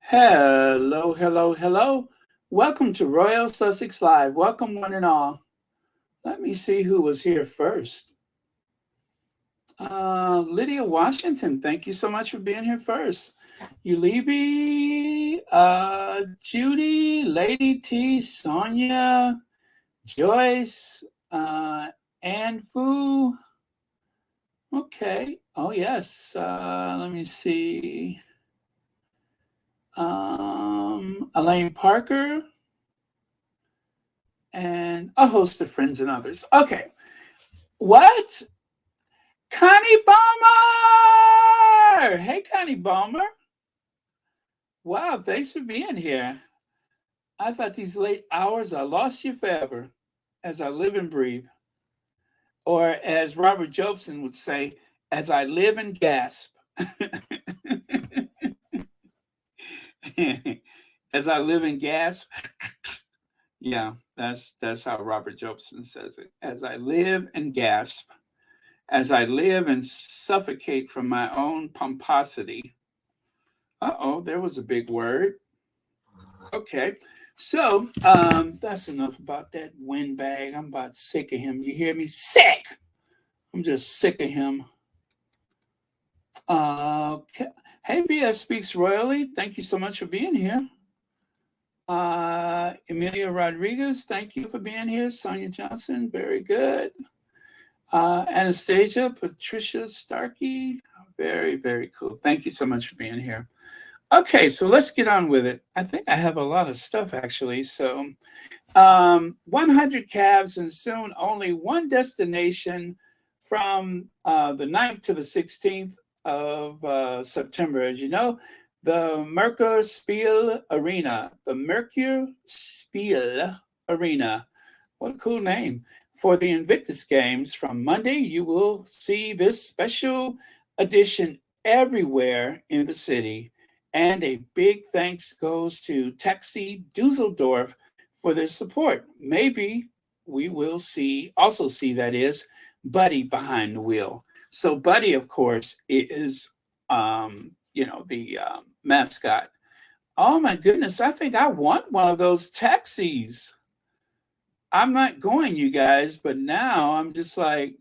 Hello, hello, hello. Welcome to Royal Sussex Live. Welcome, one and all. Let me see who was here first. Lydia Washington, thank you so much for being here first. Ulibi, Judy, Lady T, Sonia, Joyce, Ann Fu. Okay. Oh, yes. Let me see. Elaine Parker, and a host of friends and others. Okay. What? Connie Balmer! Hey, Connie Balmer. Wow, thanks for being here. I thought these late hours I lost you forever as I live and breathe. Or as Robert Jobson would say, as I live and gasp. As I live and gasp. Yeah, that's how Robert Jobson says it. As I live and gasp. As I live and suffocate from my own pomposity. Uh-oh, there was a big word. Okay. So, that's enough about that windbag. I'm about sick of him. You hear me? Sick! I'm just sick of him. Okay. Hey, VS Speaks Royally. Thank you so much for being here. Emilia Rodriguez, thank you for being here. Sonia Johnson, very good. Anastasia, Patricia Starkey, very, very cool. Thank you so much for being here. Okay, so let's get on with it. I think I have a lot of stuff actually. So, 100 calves and soon only one destination from the 9th to the 16th of September. As you know, the Mercure Spiel Arena. The Mercure Spiel Arena. What a cool name. For the Invictus Games from Monday, you will see this special edition everywhere in the city. And a big thanks goes to Taxi Dusseldorf for their support. Maybe we will also see that is Buddy behind the wheel. So Buddy, of course, is the mascot. Oh my goodness, I think I want one of those taxis. I'm not going, you guys, but now I'm just like,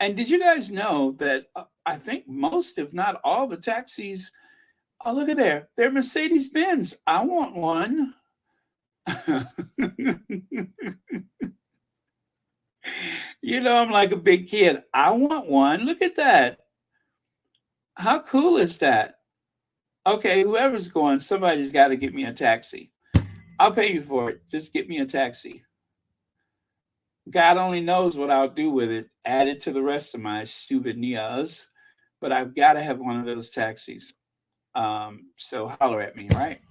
and did you guys know that I think most, if not all, the taxis, oh, look at there, they're Mercedes Benz. I want one. I'm like a big kid. I want one. Look at that. How cool is that? Okay, whoever's going, somebody's got to get me a taxi. I'll pay you for it. Just get me a taxi. God only knows what I'll do with it, add it to the rest of my souvenirs, but I've got to have one of those taxis. So holler at me, right?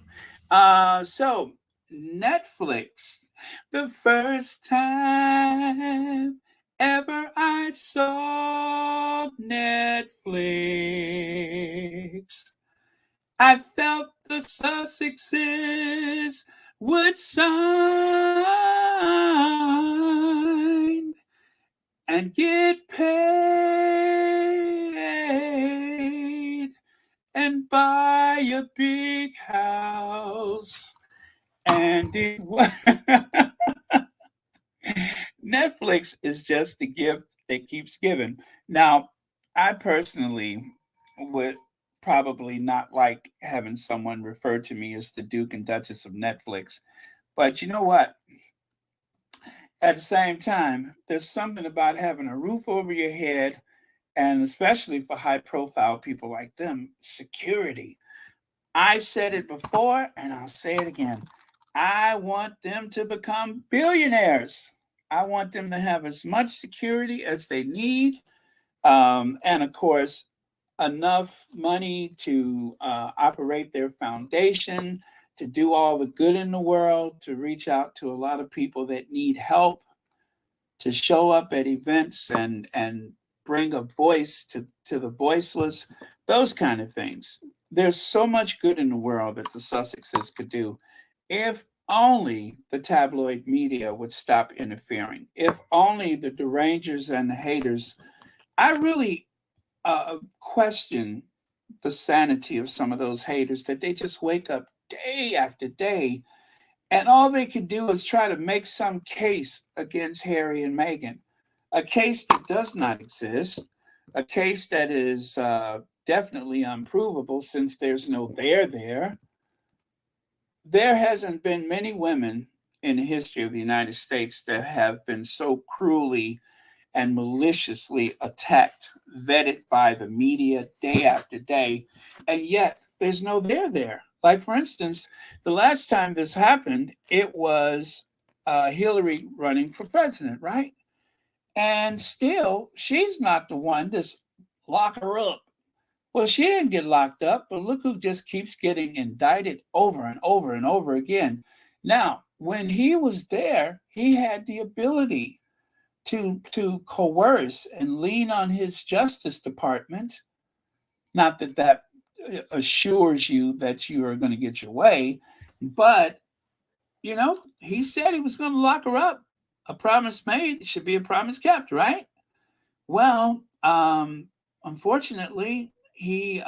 So Netflix, the first time ever I saw Netflix, I felt the Sussexes would sign and get paid and buy a big house. And it was Netflix is just a gift that keeps giving. Now, I personally would probably not like having someone refer to me as the Duke and Duchess of Netflix. But you know what? At the same time, there's something about having a roof over your head, and especially for high profile people like them, security. I said it before and I'll say it again. I want them to become billionaires. I want them to have as much security as they need. And of course, enough money to operate their foundation, to do all the good in the world, to reach out to a lot of people that need help, to show up at events and bring a voice to the voiceless, those kind of things. There's so much good in the world that the Sussexes could do if only the tabloid media would stop interfering. If only the derangers and the haters. I really question the sanity of some of those haters that they just wake up day after day. And all they could do is try to make some case against Harry and Meghan, a case that does not exist, a case that is definitely unprovable since there's no there. There hasn't been many women in the history of the United States that have been so cruelly and maliciously attacked, vetted by the media day after day, and yet there's no there. Like, for instance, the last time this happened, it was Hillary running for president, right? And still, she's not the one to lock her up. Well, she didn't get locked up, but look who just keeps getting indicted over and over and over again. Now, when he was there, he had the ability to coerce and lean on his Justice Department. Not that that assures you that you are going to get your way, but he said he was going to lock her up. A promise made should be a promise kept, right? Well, unfortunately, he,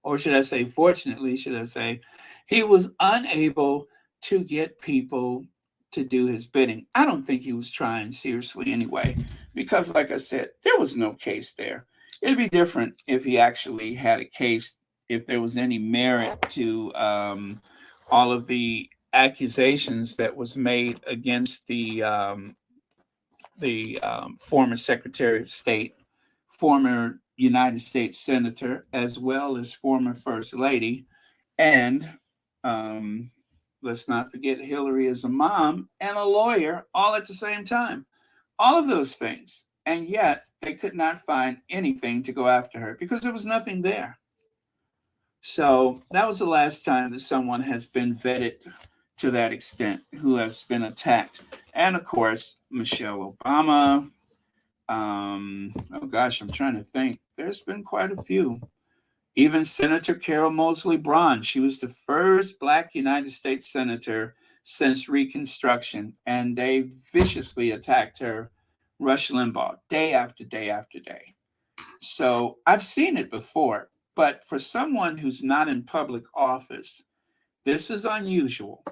or should I say, fortunately, he was unable to get people to do his bidding. I don't think he was trying seriously anyway, because, like I said, there was no case there. It'd be different if he actually had a case, if there was any merit to all of the accusations that was made against the former Secretary of State, former United States Senator, as well as former First Lady. And let's not forget Hillary is a mom and a lawyer all at the same time. All of those things. And yet they could not find anything to go after her because there was nothing there. So that was the last time that someone has been vetted to that extent, who has been attacked. And of course, Michelle Obama. Oh gosh, I'm trying to think. There's been quite a few. Even Senator Carol Moseley Braun. She was the first Black United States Senator since Reconstruction, and they viciously attacked her, Rush Limbaugh, day after day after day. So I've seen it before, but for someone who's not in public office, this is unusual.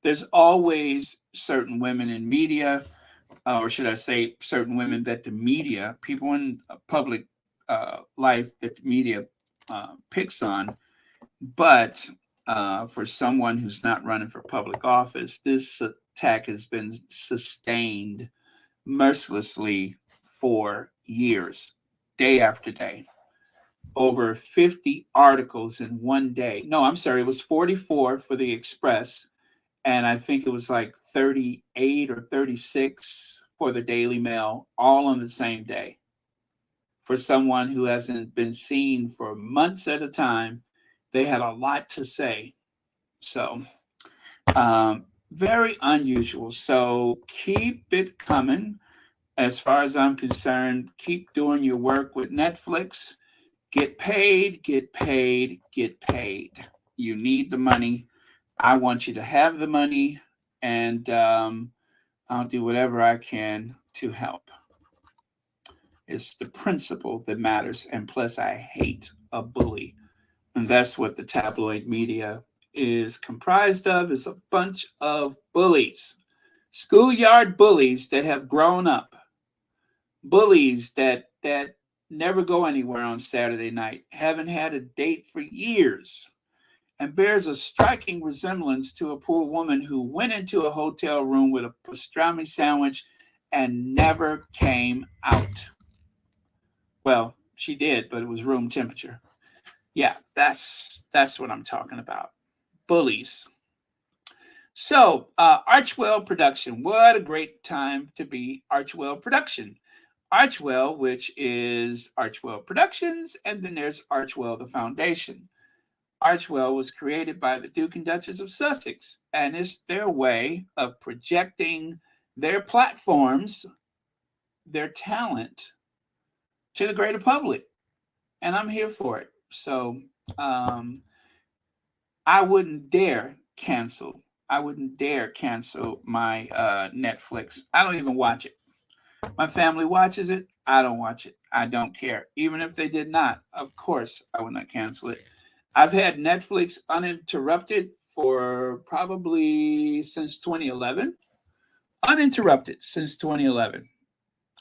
There's always certain women in media, or should I say, certain women that the media, people in public life that the media picks on. But for someone who's not running for public office, this attack has been sustained mercilessly for years, day after day. Over 50 articles in one day. No, I'm sorry, it was 44 for the Express, and I think it was like 38 or 36 for the Daily Mail, all on the same day. For someone who hasn't been seen for months at a time, they had a lot to say. So, very unusual. So keep it coming. As far as I'm concerned, keep doing your work with Netflix. Get paid. You need the money. I want you to have the money, and I'll do whatever I can to help. It's the principle that matters, and plus I hate a bully. And that's what the tabloid media is comprised of, is a bunch of bullies. Schoolyard bullies that have grown up. Bullies that never go anywhere on Saturday night, haven't had a date for years, and bears a striking resemblance to a poor woman who went into a hotel room with a pastrami sandwich and never came out. Well, she did, but it was room temperature. Yeah, that's what I'm talking about. Bullies. So, Archwell Production. What a great time to be Archwell Production. Archwell, which is Archwell Productions, and then there's Archwell the Foundation. Archwell was created by the Duke and Duchess of Sussex, and it's their way of projecting their platforms, their talent, to the greater public. And I'm here for it. So I wouldn't dare cancel my Netflix. I don't even watch it. My family watches it. I don't watch it. I don't care. Even if they did not, of course, I would not cancel it. I've had Netflix uninterrupted for probably since 2011. Uninterrupted since 2011.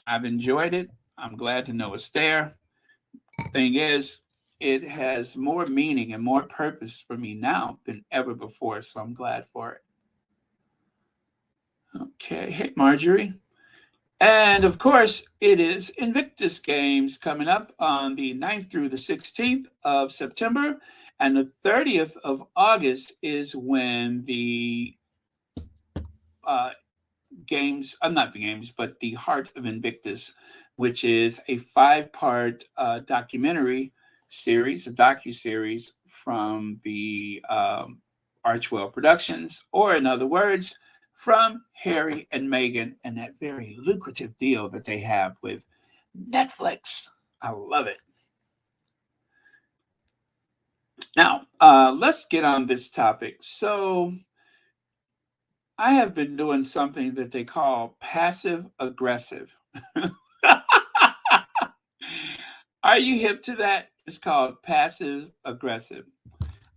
I've enjoyed it. I'm glad to know it's there. Thing is, it has more meaning and more purpose for me now than ever before, so I'm glad for it. Okay, hey Marjorie. And of course, it is Invictus Games coming up on the 9th through the 16th of September. And the 30th of August is when the uh, games, not the games, but the Heart of Invictus, which is a 5-part documentary series, a docu-series from the Archwell Productions, or in other words, from Harry and Meghan and that very lucrative deal that they have with Netflix. I love it. Now, let's get on this topic. So, I have been doing something that they call passive aggressive. Are you hip to that? It's called passive aggressive.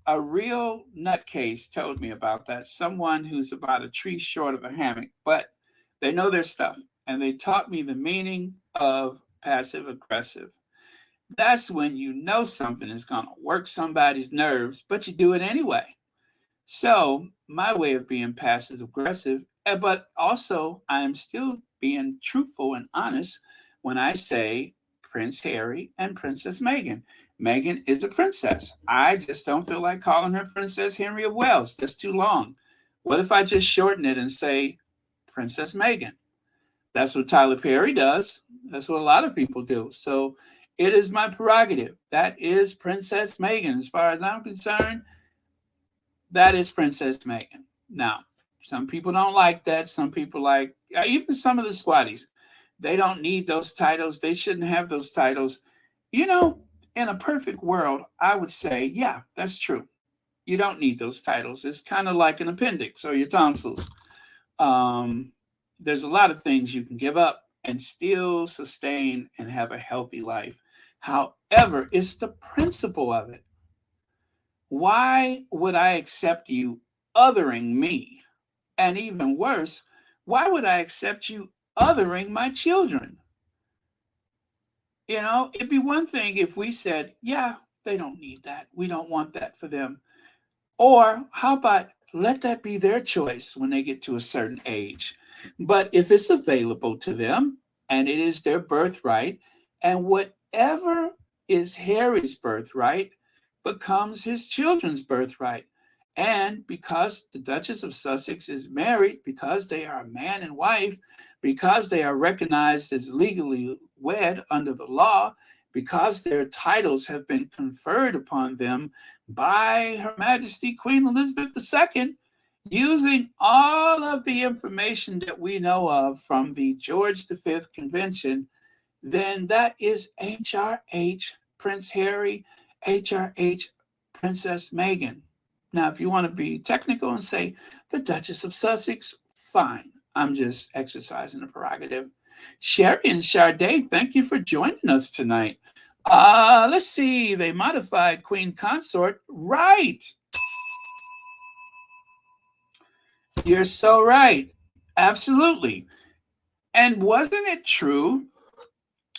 A real nutcase told me about that. Someone who's about a tree short of a hammock, but they know their stuff. And they taught me the meaning of passive aggressive. That's when you know something is going to work somebody's nerves, but you do it anyway. So my way of being passive aggressive, but also I'm still being truthful and honest when I say Prince Harry and Princess Meghan. Meghan is a princess. I just don't feel like calling her Princess Henry of Wales. That's too long. What if I just shorten it and say Princess Meghan? That's what Tyler Perry does. That's what a lot of people do. So it is my prerogative. That is Princess Meghan. As far as I'm concerned, that is Princess Meghan. Now, some people don't like that. Some people like, even some of the squatties, they don't need those titles. They shouldn't have those titles. You know, in a perfect world, I would say, yeah, that's true. You don't need those titles. It's kind of like an appendix or your tonsils. There's a lot of things you can give up and still sustain and have a healthy life. However, it's the principle of it. Why would I accept you othering me? And even worse, why would I accept you othering my children? You know, it'd be one thing if we said, yeah, they don't need that. We don't want that for them. Or how about let that be their choice when they get to a certain age? But if it's available to them and it is their birthright, and whatever is Harry's birthright becomes his children's birthright. And because the Duchess of Sussex is married, because they are man and wife, because they are recognized as legally wed under the law, because their titles have been conferred upon them by Her Majesty Queen Elizabeth II, using all of the information that we know of from the George V Convention, then that is HRH Prince Harry, HRH Princess Meghan. Now, if you want to be technical and say the Duchess of Sussex, fine. I'm just exercising a prerogative. Sherry and Sade, thank you for joining us tonight. Let's see. They modified Queen Consort. Right. You're so right. Absolutely. And wasn't it true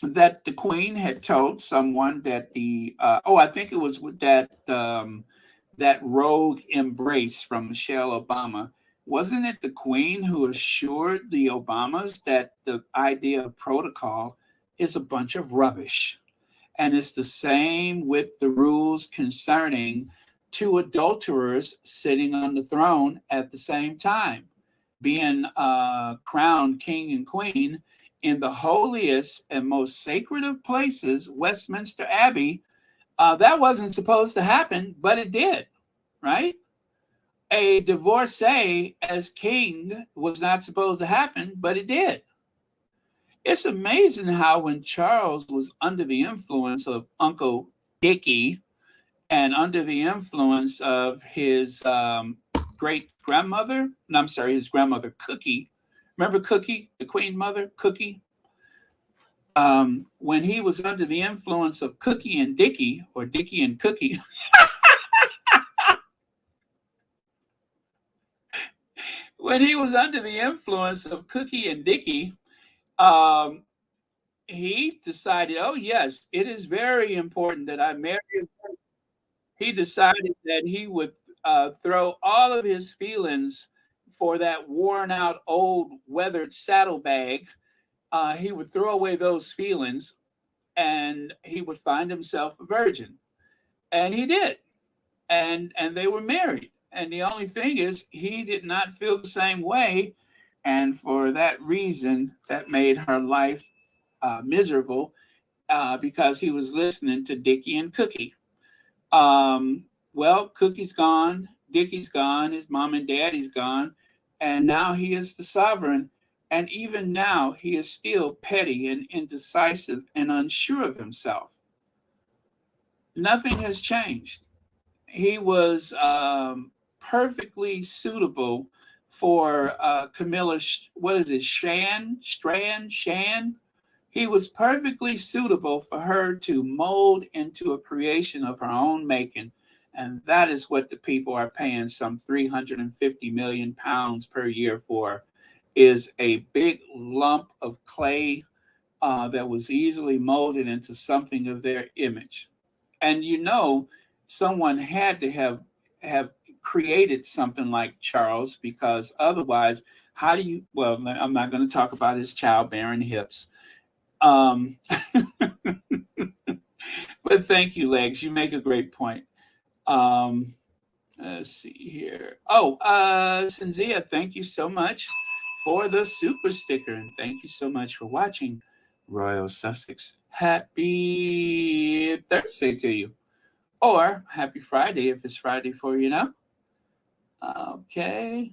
that the Queen had told someone that I think it was with that rogue embrace from Michelle Obama. Wasn't it the Queen who assured the Obamas that the idea of protocol is a bunch of rubbish? And it's the same with the rules concerning two adulterers sitting on the throne at the same time, being crowned king and queen in the holiest and most sacred of places, Westminster Abbey. That wasn't supposed to happen, but it did, right? A divorcee as king was not supposed to happen, but it did. It's amazing how when Charles was under the influence of Uncle Dickie and under the influence of his great grandmother, his grandmother Cookie. Remember Cookie, the Queen Mother, Cookie? When he was under the influence of Cookie and Dickie, or Dickie and Cookie, when he was under the influence of Cookie and Dickie, um, he decided, oh, yes, it is very important that I marry. He decided that he would throw all of his feelings for that worn out, old, weathered saddlebag. He would throw away those feelings and he would find himself a virgin. And he did. And they were married. And the only thing is, he did not feel the same way. And for that reason, that made her life miserable because he was listening to Dickie and Cookie. Well, Cookie's gone, Dickie's gone, his mom and daddy's gone, and now he is the sovereign. And even now, he is still petty and indecisive and unsure of himself. Nothing has changed. He was perfectly suitable for Camilla. What is it? Shan? He was perfectly suitable for her to mold into a creation of her own making. And that is what the people are paying some 350 million pounds per year for, is a big lump of clay that was easily molded into something of their image. And someone had to have created something like Charles, because otherwise, how do you? Well, I'm not going to talk about his childbearing hips. But thank you, Legs. You make a great point. Let's see here. Oh, Cynthia, thank you so much for the super sticker, and thank you so much for watching Royal Sussex. Happy Thursday to you. Or happy Friday if it's Friday for you now. Okay.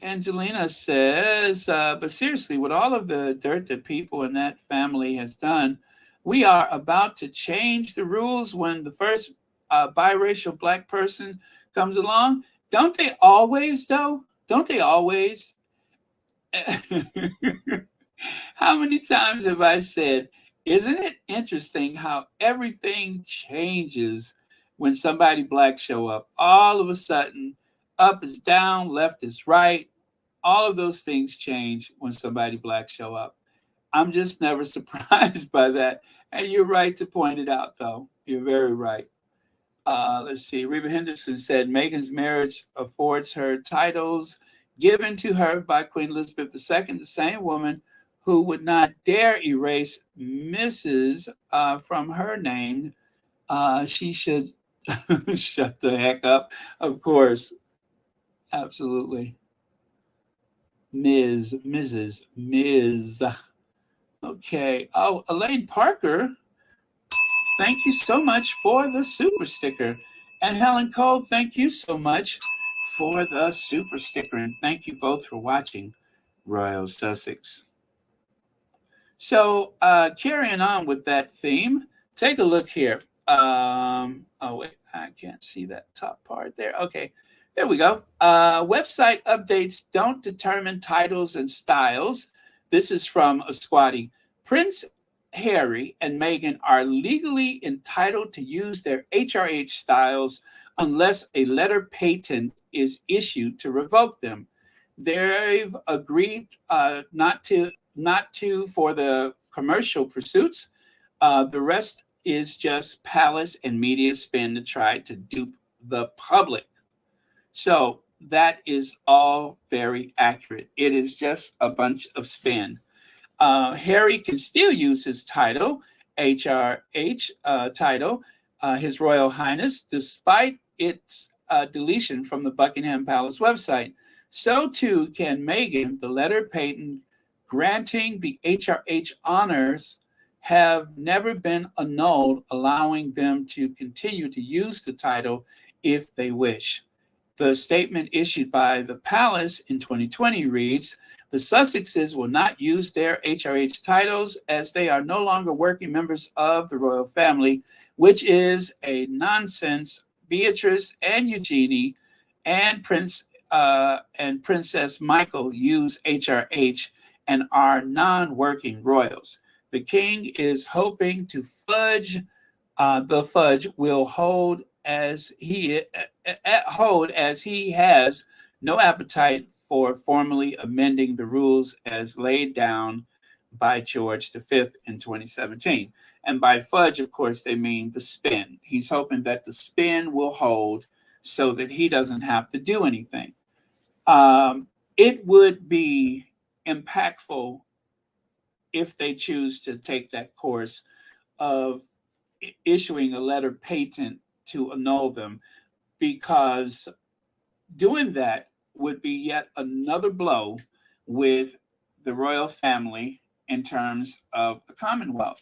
Angelina says, but seriously, with all of the dirt that people in that family has done, we are about to change the rules when the first biracial black person comes along. Don't they always, though? Don't they always? How many times have I said, isn't it interesting how everything changes when somebody black show up? All of a sudden, up is down, left is right. All of those things change when somebody black show up. I'm just never surprised by that. And you're right to point it out, though. You're very right. Let's see. Reba Henderson said Meghan's marriage affords her titles given to her by Queen Elizabeth II, the same woman who would not dare erase Mrs. From her name. She should shut the heck up. Of course. Absolutely. Ms. Okay. Oh, Elaine Parker, thank you so much for the super sticker. And Helen Cole, thank you so much for the super sticker. And thank you both for watching Royal Sussex. So carrying on with that theme, take a look here. Oh, wait, I can't see that top part there. Okay, there we go. Website updates don't determine titles and styles. This is from Asquati. Prince Harry and Meghan are legally entitled to use their HRH styles unless a letter patent is issued to revoke them. They've agreed not to for the commercial pursuits. The rest is just palace and media spin to try to dupe the public. So that is all very accurate. It is just a bunch of spin. Harry can still use his title, HRH title, His Royal Highness, despite its deletion from the Buckingham Palace website. So too can Meghan. The letter patent granting the HRH honors have never been annulled, allowing them to continue to use the title if they wish. The statement issued by the palace in 2020 reads, the Sussexes will not use their HRH titles as they are no longer working members of the royal family, which is a nonsense. Beatrice and Eugenie and Princess Michael use HRH and are non-working royals. The king is hoping to fudge. The fudge will hold as he has no appetite for formally amending the rules as laid down by George V in 2017. And by fudge, of course, they mean the spin. He's hoping that the spin will hold so that he doesn't have to do anything. It would be impactful if they choose to take that course of issuing a letter patent to annul them, because doing that would be yet another blow with the royal family in terms of the Commonwealth.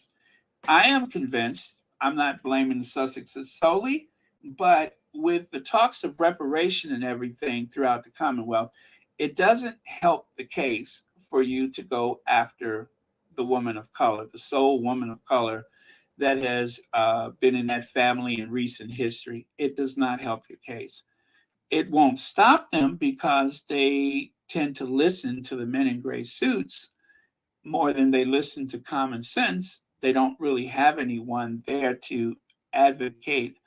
I am convinced, I'm not blaming the Sussexes solely, but with the talks of reparation and everything throughout the Commonwealth, it doesn't help the case for you to go after the woman of color, the sole woman of color that has been in that family in recent history. It does not help your case. It won't stop them because they tend to listen to the men in gray suits more than they listen to common sense. They don't really have anyone there to advocate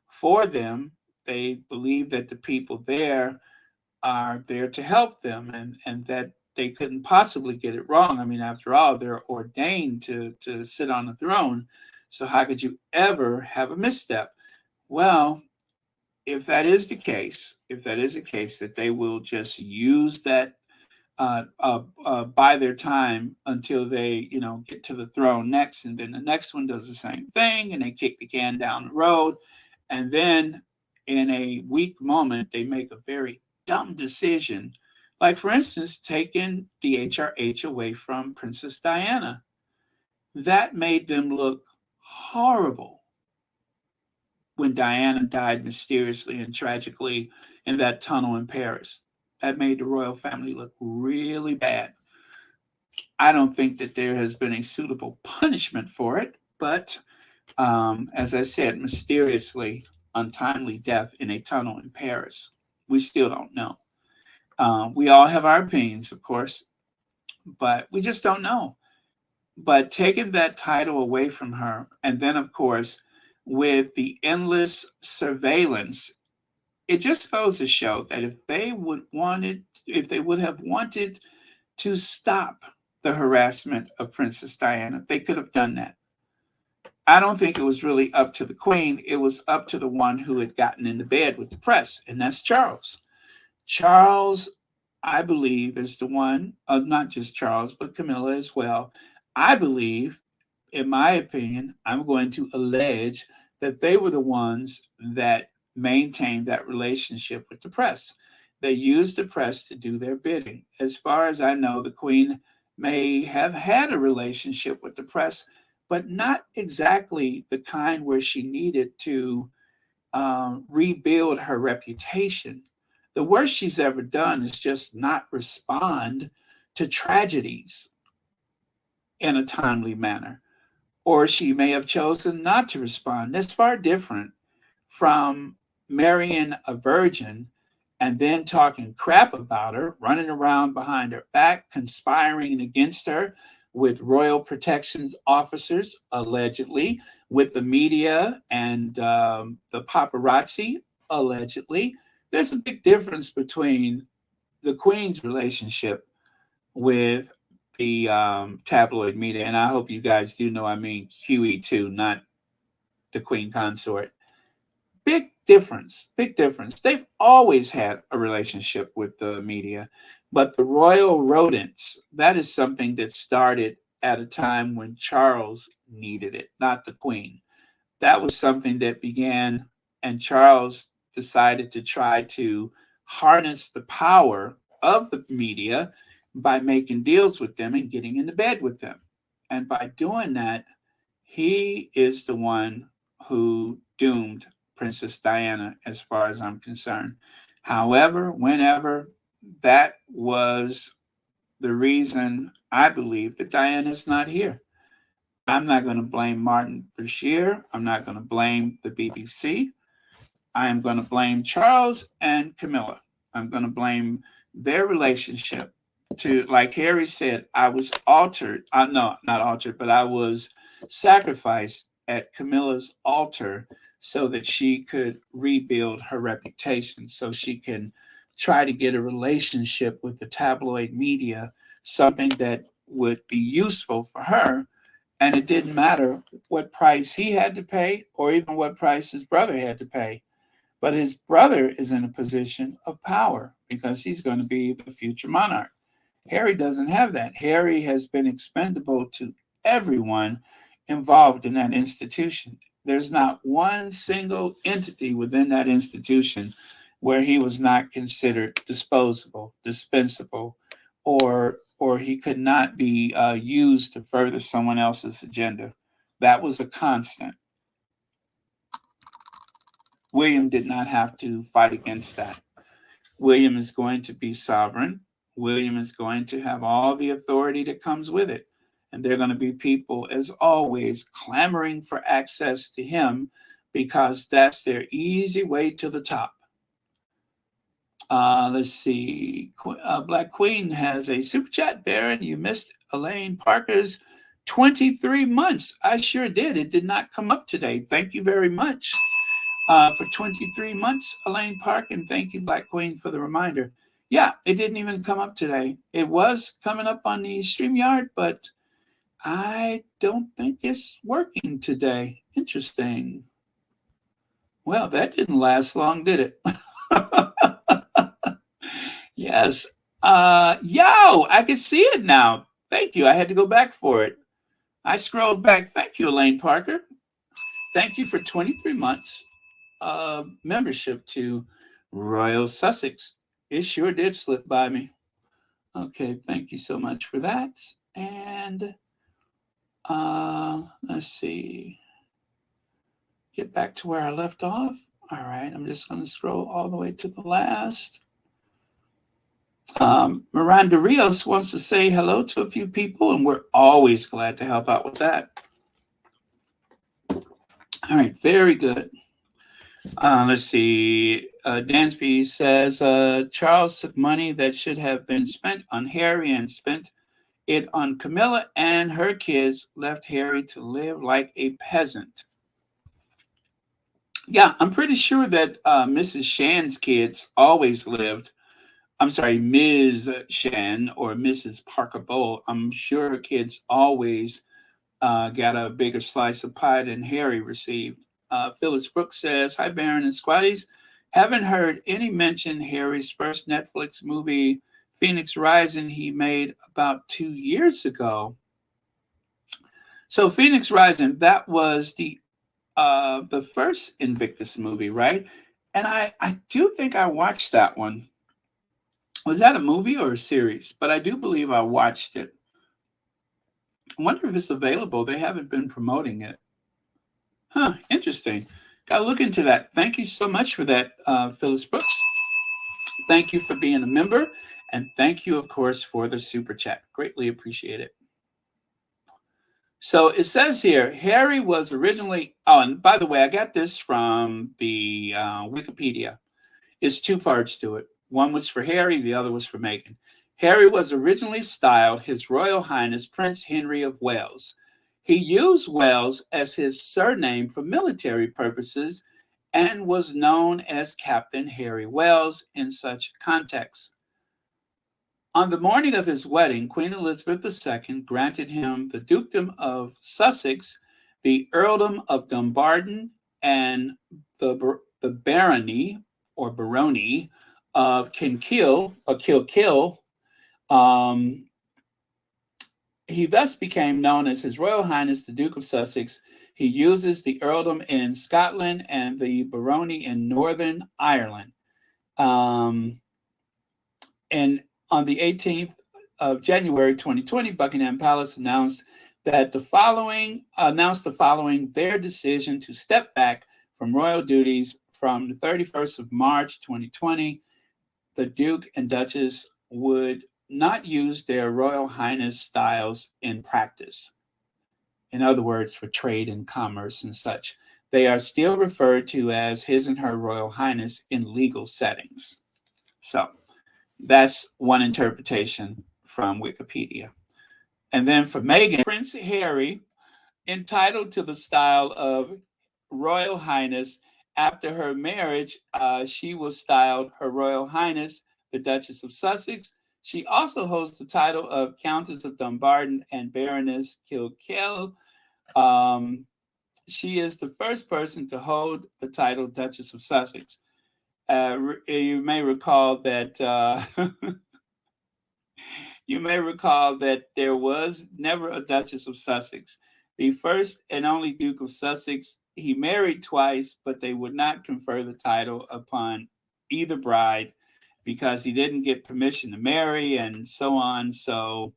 for them. They believe that the people there are there to help them, and that they couldn't possibly get it wrong. I mean, after all, they're ordained to sit on the throne. So how could you ever have a misstep? Well, if that is the case, that they will just use that buy their time until they, get to the throne next, and then the next one does the same thing, and they kick the can down the road, and then in a weak moment they make a very dumb decision, like for instance taking the HRH away from Princess Diana. That made them look horrible when Diana died mysteriously and tragically in that tunnel in Paris. That made the royal family look really bad. I don't think that there has been a suitable punishment for it, but as I said, mysteriously untimely death in a tunnel in Paris. We still don't know. We all have our opinions, of course, but we just don't know. But taking that title away from her, and then, of course, with the endless surveillance, it just goes to show that if they would have wanted to stop the harassment of Princess Diana, they could have done that. I don't think it was really up to the Queen. It was up to the one who had gotten into bed with the press, and that's Charles. Charles, I believe, is the one, not just Charles, but Camilla as well. I believe, in my opinion, I'm going to allege that they were the ones that maintained that relationship with the press. They used the press to do their bidding. As far as I know, the Queen may have had a relationship with the press, but not exactly the kind where she needed to rebuild her reputation. The worst she's ever done is just not respond to tragedies in a timely manner. Or she may have chosen not to respond. That's far different from marrying a virgin and then talking crap about her, running around behind her back, conspiring against her with royal protections officers, allegedly, with the media and the paparazzi, allegedly. There's a big difference between the Queen's relationship with the tabloid media, and I hope you guys do know I mean QE2, not the Queen Consort. Big difference, big difference. They've always had a relationship with the media, but the royal rodents, that is something that started at a time when Charles needed it, not the Queen. That was something that began, and Charles decided to try to harness the power of the media by making deals with them and getting into bed with them. And by doing that, he is the one who doomed Princess Diana, as far as I'm concerned. However, whenever, that was the reason I believe that Diana's not here. I'm not going to blame Martin Bashir. I'm not going to blame the BBC. I am going to blame Charles and Camilla. I'm going to blame their relationship. To, like Harry said, I was altered. No, not altered, but I was sacrificed at Camilla's altar so that she could rebuild her reputation, so she can try to get a relationship with the tabloid media, something that would be useful for her. And it didn't matter what price he had to pay or even what price his brother had to pay. But his brother is in a position of power because he's going to be the future monarch. Harry doesn't have that. Harry has been expendable to everyone involved in that institution. There's not one single entity within that institution where he was not considered disposable, dispensable, or he could not be used to further someone else's agenda. That was a constant. William did not have to fight against that. William is going to be sovereign. William is going to have all the authority that comes with it. And there are going to be people, as always, clamoring for access to him because that's their easy way to the top. Let's see. Black Queen has a super chat. Baron, you missed Elaine Parker's 23 months. I sure did. It did not come up today. Thank you very much for 23 months, Elaine Park. And thank you, Black Queen, for the reminder. Yeah, it didn't even come up today. It was coming up on the StreamYard, but I don't think it's working today. Interesting. Well, that didn't last long, did it? Yes. I can see it now. Thank you. I had to go back for it. I scrolled back. Thank you, Elaine Parker. Thank you for 23 months of membership to Royal Sussex. It sure did slip by me. Okay, thank you so much for that. And let's see. Get back to where I left off. All right, I'm just going to scroll all the way to the last. Miranda Rios wants to say hello to a few people, and we're always glad to help out with that. All right, very good. Let's see. Dansby says Charles took money that should have been spent on Harry and spent it on Camilla and her kids, left Harry to live like a peasant. Yeah, I'm pretty sure that Mrs. Shan's kids always lived. I'm sorry, Ms. Shan or Mrs. Parker Bowl. I'm sure her kids always got a bigger slice of pie than Harry received. Phyllis Brooks says, hi, Baron and Squatties. Haven't heard any mention Harry's first Netflix movie, Phoenix Rising, he made about 2 years ago. So Phoenix Rising, that was the first Invictus movie, right? And I do think I watched that one. Was that a movie or a series? But I do believe I watched it. I wonder if it's available. They haven't been promoting it. Huh, interesting. Got to look into that. Thank you so much for that, Phyllis Brooks. Thank you for being a member. And thank you, of course, for the super chat. Greatly appreciate it. So it says here, Harry was originally, oh, and by the way, I got this from the Wikipedia. It's two parts to it. One was for Harry, the other was for Meghan. Harry was originally styled His Royal Highness Prince Henry of Wales. He used Wales as his surname for military purposes and was known as Captain Harry Wales in such contexts. On the morning of his wedding, Queen Elizabeth II granted him the Dukedom of Sussex, the Earldom of Dumbarton, and the Barony or Barony of Kilkeel. He thus became known as His Royal Highness the Duke of Sussex. He uses the earldom in Scotland and the barony in Northern Ireland. And on the 18th of January 2020, Buckingham Palace announced the following their decision to step back from royal duties from the 31st of March 2020. The Duke and Duchess would not use their Royal Highness styles in practice. In other words, for trade and commerce and such. They are still referred to as His and Her Royal Highness in legal settings. So that's one interpretation from Wikipedia. And then for Meghan, Prince Harry, entitled to the style of Royal Highness. After her marriage, she was styled Her Royal Highness, the Duchess of Sussex. She also holds the title of Countess of Dumbarton and Baroness Kilkeel. Um, she is the first person to hold the title Duchess of Sussex. You may recall that you may recall that there was never a Duchess of Sussex. The first and only Duke of Sussex, he married twice, but they would not confer the title upon either bride because he didn't get permission to marry and so on. So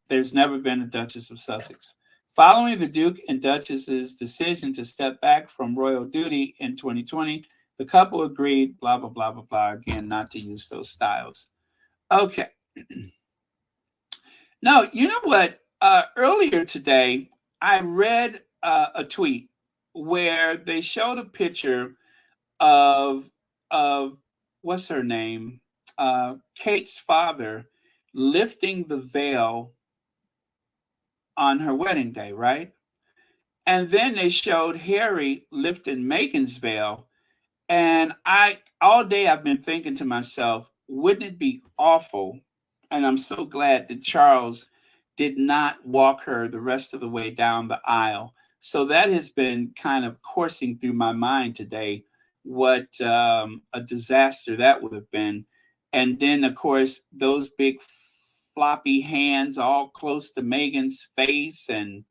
there's never been a Duchess of Sussex. Following the Duke and Duchess's decision to step back from royal duty in 2020, the couple agreed, blah, blah, blah, blah, blah, again, not to use those styles. Okay. Now, you know what? Earlier today, I read a tweet where they showed a picture of what's her name, Kate's father, lifting the veil on her wedding day, right? And then they showed Harry lifting Meghan's veil. And all day I've been thinking to myself, wouldn't it be awful? And I'm so glad that Charles did not walk her the rest of the way down the aisle. So that has been kind of coursing through my mind today. What a disaster that would have been. And then, of course, those big floppy hands all close to Meghan's face. And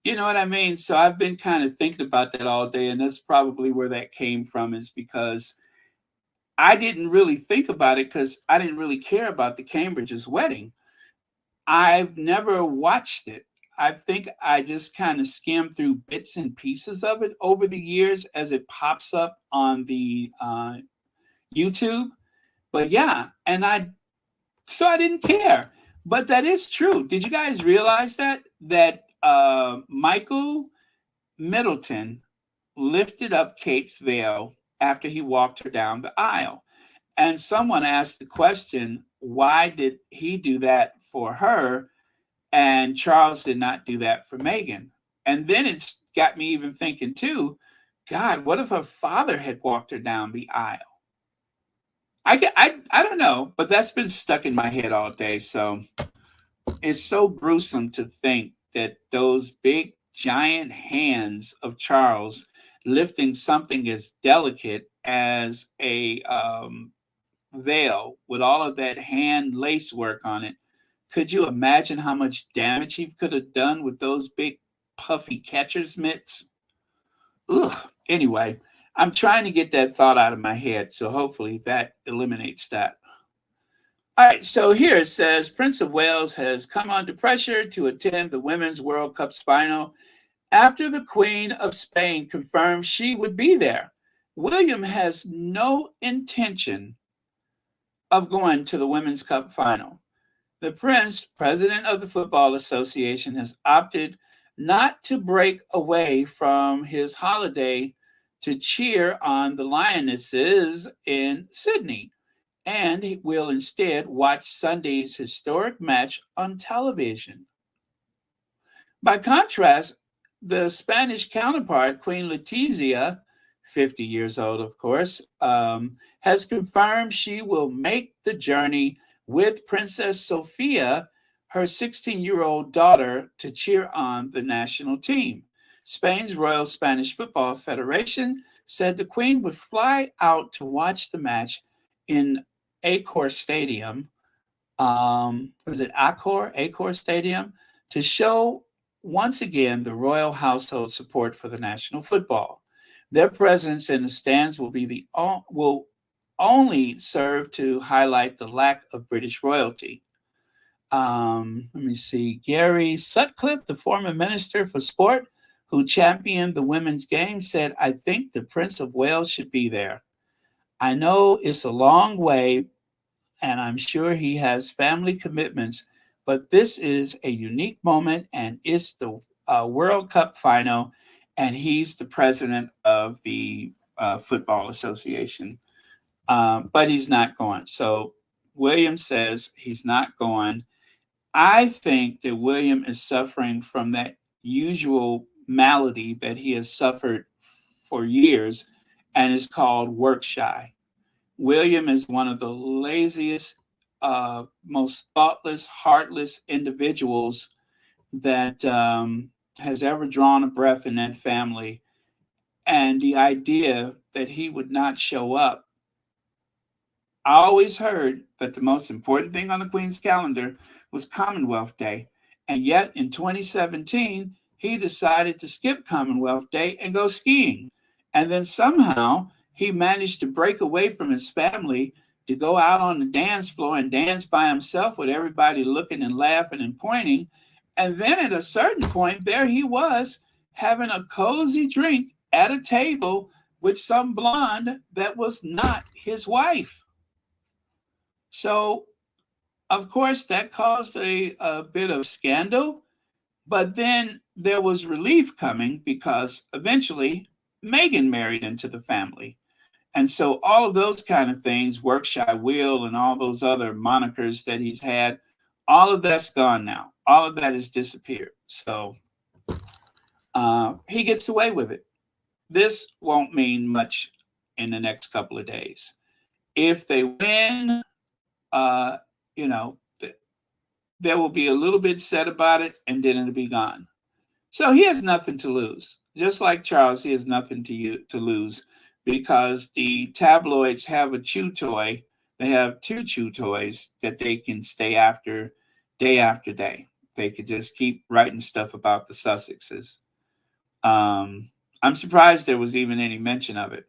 you know what I mean? So I've been kind of thinking about that all day. And that's probably where that came from, is because I didn't really think about it because I didn't really care about the Cambridge's wedding. I've never watched it. I think I just kind of skimmed through bits and pieces of it over the years as it pops up on the YouTube. But yeah, so I didn't care. But that is true. Did you guys realize that Michael Middleton lifted up Kate's veil after he walked her down the aisle? And someone asked the question, why did he do that for her and Charles did not do that for Meghan? And then it got me even thinking too, God, what if her father had walked her down the aisle? I don't know, but that's been stuck in my head all day. So it's so gruesome to think that those big giant hands of Charles lifting something as delicate as a veil with all of that hand lace work on it. Could you imagine how much damage he could have done with those big puffy catcher's mitts? Ugh. Anyway, I'm trying to get that thought out of my head, so hopefully that eliminates that. All right, so here it says Prince of Wales has come under pressure to attend the Women's World Cup final after the Queen of Spain confirmed she would be there. William has no intention of going to the Women's Cup final. The Prince, president of the Football Association, has opted not to break away from his holiday to cheer on the Lionesses in Sydney, and he will instead watch Sunday's historic match on television. By contrast, the Spanish counterpart, Queen Letizia, 50 years old, of course, has confirmed she will make the journey with Princess Sofia, her 16-year-old daughter, to cheer on the national team. Spain's Royal Spanish Football Federation said the Queen would fly out to watch the match in Accor Stadium. Was it Accor Stadium? To show once again the royal household support for the national football. Their presence in the stands will only serve to highlight the lack of British royalty. Let me see. Gary Sutcliffe, the former Minister for Sport, who championed the women's game, said, I think the Prince of Wales should be there. I know it's a long way, and I'm sure he has family commitments, but this is a unique moment, and it's the World Cup final, and he's the president of the Football Association. But he's not going. So William says he's not going. I think that William is suffering from that usual malady that he has suffered for years and is called work shy. William is one of the laziest, most thoughtless, heartless individuals that has ever drawn a breath in that family. And the idea that he would not show up, I always heard that the most important thing on the Queen's calendar was Commonwealth Day. And yet in 2017, he decided to skip Commonwealth Day and go skiing. And then somehow he managed to break away from his family to go out on the dance floor and dance by himself with everybody looking and laughing and pointing. And then at a certain point, there he was having a cozy drink at a table with some blonde that was not his wife. So, of course, that caused a bit of scandal, but then there was relief coming because eventually Meghan married into the family. And so all of those kind of things, Workshy Will and all those other monikers that he's had, all of that's gone now. All of that has disappeared. So he gets away with it. This won't mean much in the next couple of days. If they win, you know, there will be a little bit said about it, and then it'll be gone. So he has nothing to lose. Just like Charles, he has nothing to lose because the tabloids have a chew toy. They have two chew toys that they can stay after day. They could just keep writing stuff about the Sussexes. I'm surprised there was even any mention of it.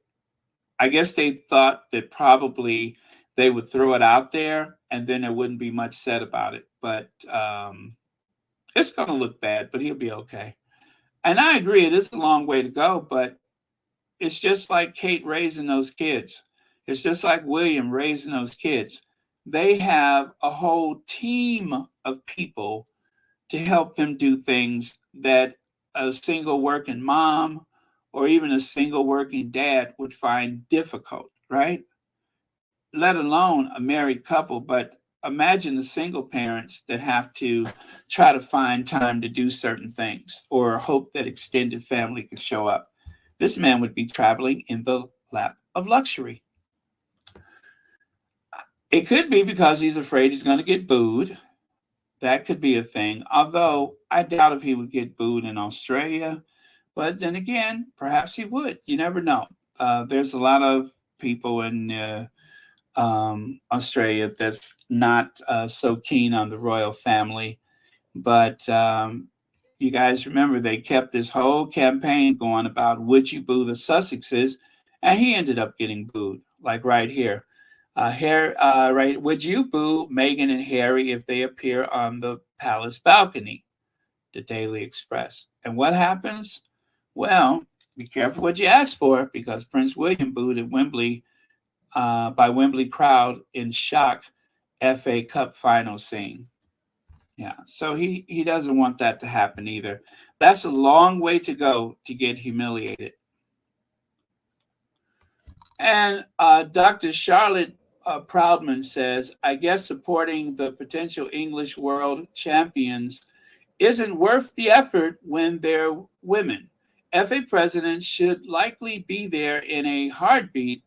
I guess they thought that probably they would throw it out there and then there wouldn't be much said about it. But it's going to look bad, but he'll be okay. And I agree, it is a long way to go, but it's just like Kate raising those kids. It's just like William raising those kids. They have a whole team of people to help them do things that a single working mom or even a single working dad would find difficult, right? Let alone a married couple, but imagine the single parents that have to try to find time to do certain things or hope that extended family could show up. This man would be traveling in the lap of luxury. It could be because he's afraid he's going to get booed. That could be a thing, although I doubt if he would get booed in Australia. But then again, perhaps he would. You never know. There's a lot of people in Australia that's not so keen on the royal family. But you guys remember they kept this whole campaign going about would you boo the Sussexes? And he ended up getting booed, like right here. Right? Would you boo Meghan and Harry if they appear on the palace balcony? The Daily Express. And what happens? Well, be careful what you ask for because Prince William booed at Wembley by Wembley crowd in shock FA Cup final scene. Yeah, so he doesn't want that to happen either. That's a long way to go to get humiliated. And Dr. Charlotte Proudman says, I guess supporting the potential English world champions isn't worth the effort when they're women. FA presidents should likely be there in a heartbeat.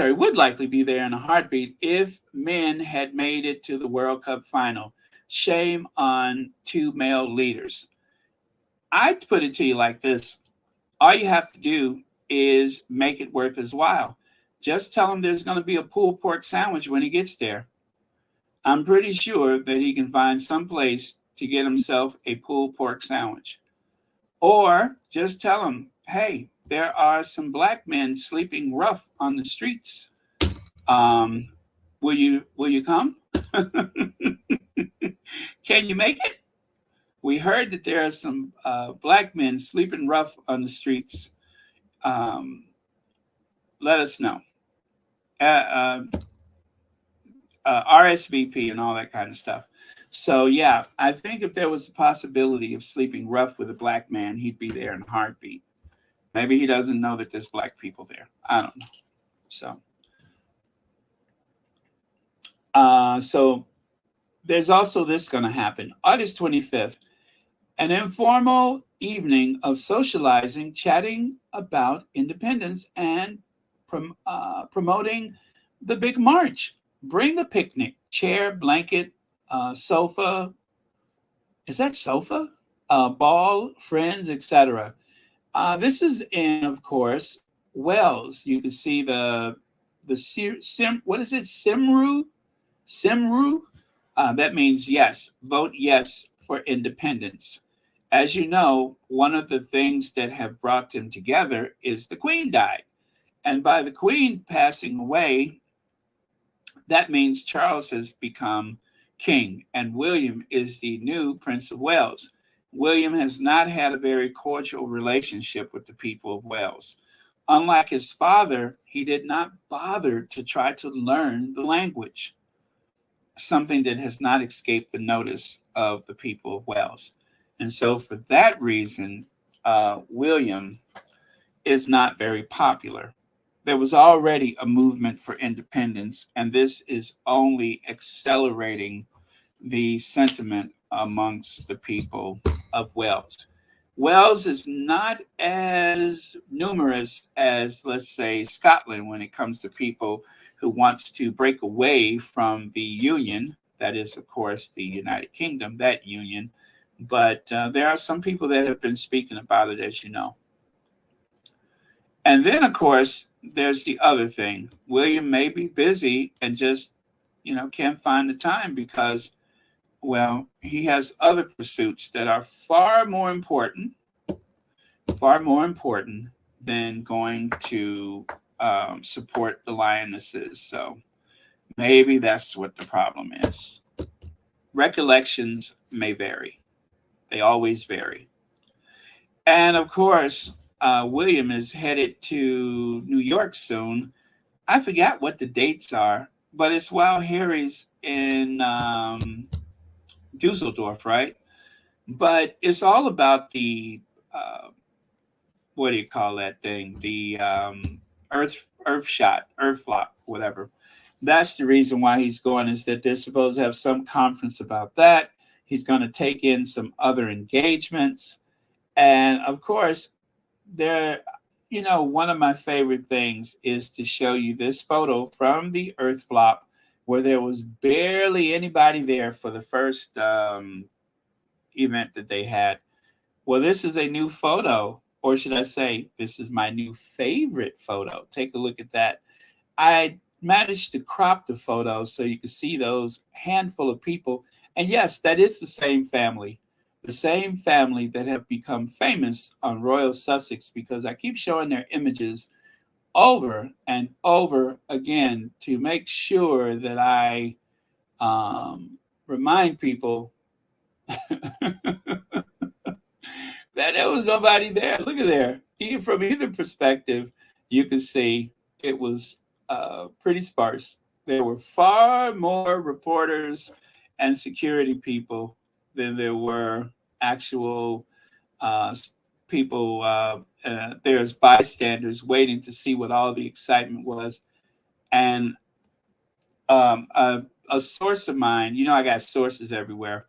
Would likely be there in a heartbeat if men had made it to the World Cup final. Shame on two male leaders. I'd put it to you like this. All you have to do is make it worth his while. Just tell him there's going to be a pulled pork sandwich when he gets there. I'm pretty sure that he can find some place to get himself a pulled pork sandwich. Or just tell him, hey, there are some black men sleeping rough on the streets. Will you come? Can you make it? We heard that there are some black men sleeping rough on the streets. Let us know. RSVP and all that kind of stuff. So yeah, I think if there was a possibility of sleeping rough with a black man, he'd be there in a heartbeat. Maybe he doesn't know that there's black people there. I don't know. So there's also this going to happen. August 25th, An informal evening of socializing, chatting about independence, and promoting the big march. Bring a picnic, chair, blanket, sofa. Is that sofa? Ball, friends, etc. This is in, of course, Wales. You can see what is it? Simru. That means yes. Vote yes for independence. As you know, one of the things that have brought them together is the Queen died, and by the Queen passing away, that means Charles has become king, and William is the new Prince of Wales. William has not had a very cordial relationship with the people of Wales. Unlike his father, he did not bother to try to learn the language, something that has not escaped the notice of the people of Wales. And so, for that reason, William is not very popular. There was already a movement for independence, and this is only accelerating the sentiment amongst the people of Wales. Wales is not as numerous as, let's say, Scotland when it comes to people who wants to break away from the Union. That is, of course, the United Kingdom, that union. But there are some people that have been speaking about it, as you know. And then, of course, there's the other thing. William may be busy and just, can't find the time because, well, he has other pursuits that are far more important than going to support the lionesses. So maybe that's what the problem is. Recollections may vary. They always vary. And of course, William is headed to New York soon. I forgot what the dates are, but it's while Harry's in Dusseldorf, right? But it's all about the what do you call that thing? The Earth flock, whatever. That's the reason why he's going, is that they're supposed to have some conference about that. He's going to take in some other engagements. And of course, one of my favorite things is to show you this photo from the Earth flop where there was barely anybody there for the first event that they had. Well, this is a new photo, or should I say, this is my new favorite photo. Take a look at that. I managed to crop the photo so you can see those handful of people. And yes, that is the same family that have become famous on Royal Sussex, because I keep showing their images over and over again to make sure that I remind people that there was nobody there. Look at there. Even from either perspective, you can see it was pretty sparse. There were far more reporters and security people than there were actual people. There's bystanders waiting to see what all the excitement was. And a source of mine, I got sources everywhere.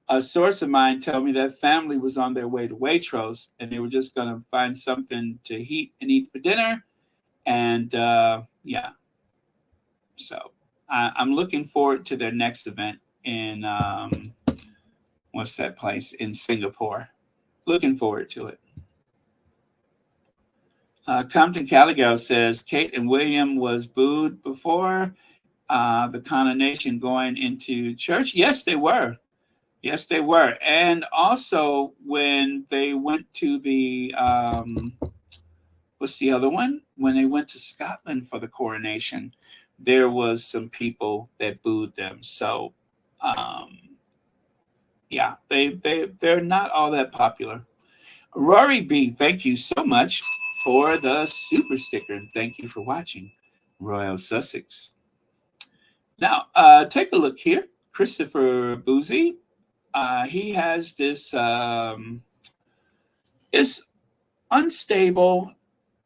A source of mine told me that family was on their way to Waitrose, and they were just going to find something to heat and eat for dinner. And yeah, so I'm looking forward to their next event in what's that place in Singapore. Looking forward to it. Compton Caligo says Kate and William was booed before the Coronation going into church. Yes, they were. Yes, they were. And also when they went to the what's the other one? When they went to Scotland for the coronation, there was some people that booed them. So yeah, they're not all that popular. Rory B, thank you so much for the super sticker. Thank you for watching Royal Sussex. Now, take a look here. Christopher Boozy, he has this, it's unstable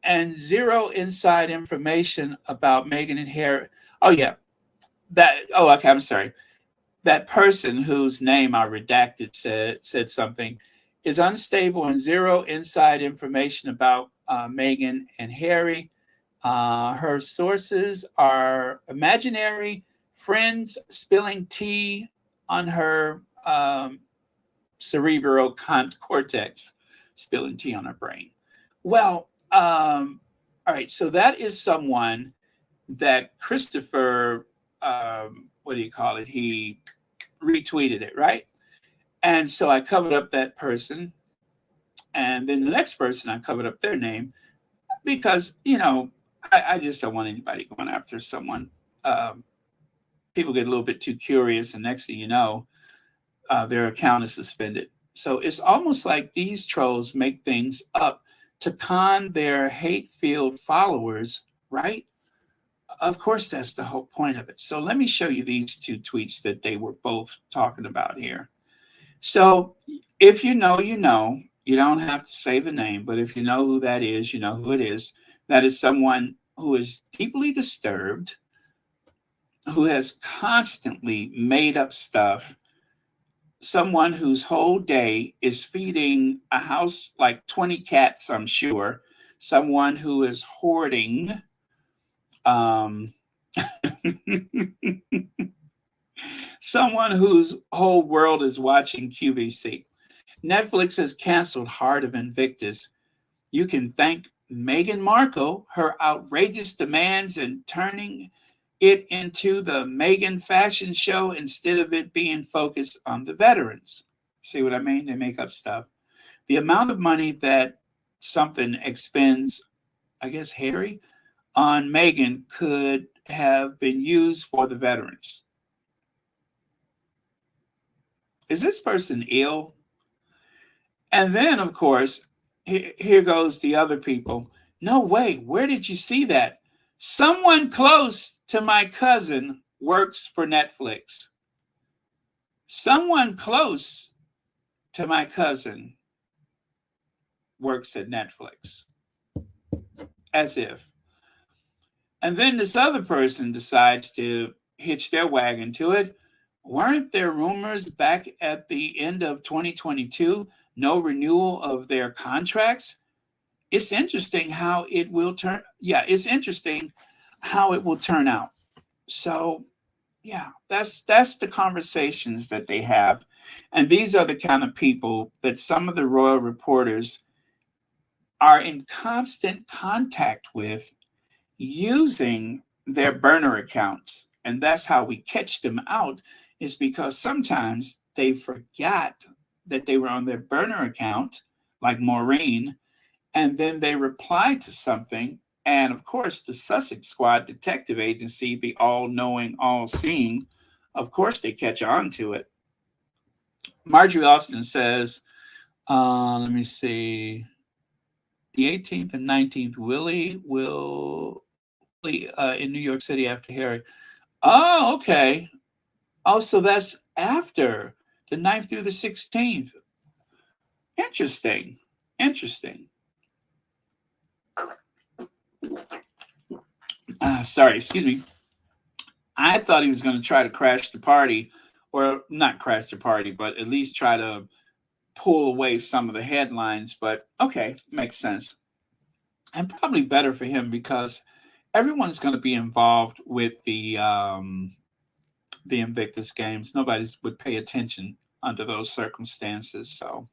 and zero inside information about Meghan and Harry. Oh, yeah. Okay, I'm sorry. That person whose name I redacted said something. is unstable and zero inside information about Meghan and Harry. Her sources are imaginary friends spilling tea on her cerebral cortex, spilling tea on her brain. Well, all right, so that is someone that Christopher, what do you call it? He retweeted it, right? And so I covered up that person. And then the next person, I covered up their name because, I just don't want anybody going after someone. People get a little bit too curious, and next thing you know, their account is suspended. So it's almost like these trolls make things up to con their hate-filled followers, right? Of course, that's the whole point of it. So let me show you these two tweets that they were both talking about here. So if you know, you know. You don't have to say the name, but if you know who that is, you know who it is. That is someone who is deeply disturbed, who has constantly made up stuff, someone whose whole day is feeding a house like 20 cats, I'm sure, someone who is hoarding someone whose whole world is watching QVC. Netflix has canceled Heart of Invictus. You can thank Meghan Markle, her outrageous demands and turning it into the Meghan fashion show instead of it being focused on the veterans. See what I mean? They make up stuff. The amount of money that something expends, I guess, Harry, on Meghan could have been used for the veterans. Is this person ill? And then, of course, here goes the other people. No way. Where did you see that? Someone close to my cousin works for Netflix. Someone close to my cousin works at Netflix. As if. And then this other person decides to hitch their wagon to it. Weren't there rumors back at the end of 2022? No renewal of their contracts. It's interesting how it will turn. Yeah, it's interesting how it will turn out. So, yeah, that's the conversations that they have, and these are the kind of people that some of the royal reporters are in constant contact with, using their burner accounts, and that's how we catch them out. Is because sometimes they forgot that they were on their burner account, like Maureen, and then they reply to something. And of course, the Sussex Squad Detective Agency, the all-knowing, all-seeing, of course they catch on to it. Marjorie Austin says, let me see, the 18th and 19th, Willie will in New York City after Harry. Oh, okay. Also, that's after the 9th through the 16th. Interesting. Sorry, excuse me. I thought he was going to try to crash the party, or not crash the party, but at least try to pull away some of the headlines. But okay, makes sense. And probably better for him because everyone's going to be involved with the Invictus Games. Nobody would pay attention under those circumstances. So,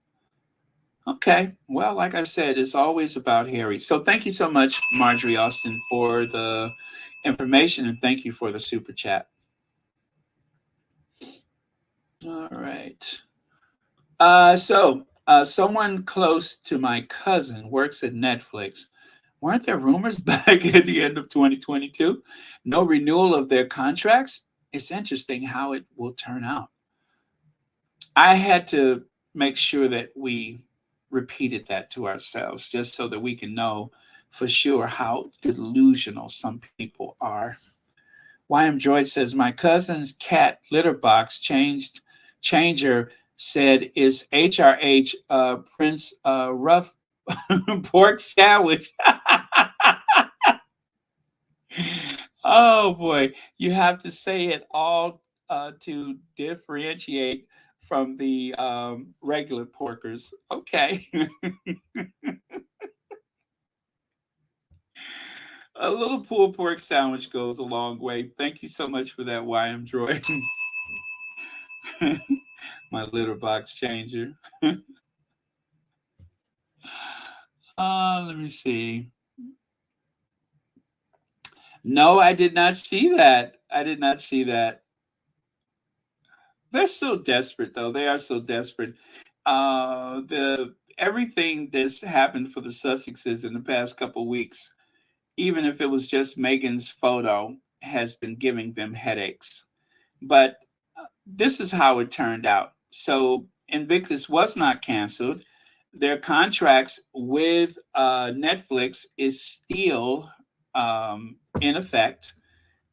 okay. Well, like I said, it's always about Harry. So thank you so much, Marjorie Austin, for the information, and thank you for the super chat. All right. So someone close to my cousin works at Netflix. Weren't there rumors back at the end of 2022? No renewal of their contracts? It's interesting how it will turn out. I had to make sure that we repeated that to ourselves just so that we can know for sure how delusional some people are. YM Droid says, my cousin's cat litter box changer said is HRH Prince Rough pork sandwich. Oh boy, you have to say it all to differentiate from the regular porkers. Okay. A little pulled pork sandwich goes a long way. Thank you so much for that, YM Droid. My litter box changer. Let me see. No, I did not see that. I did not see that. They're so desperate, though. They are so desperate. The everything that's happened for the Sussexes in the past couple of weeks, even if it was just Megan's photo, has been giving them headaches. But this is how it turned out. So Invictus was not canceled. Their contracts with Netflix is still in effect.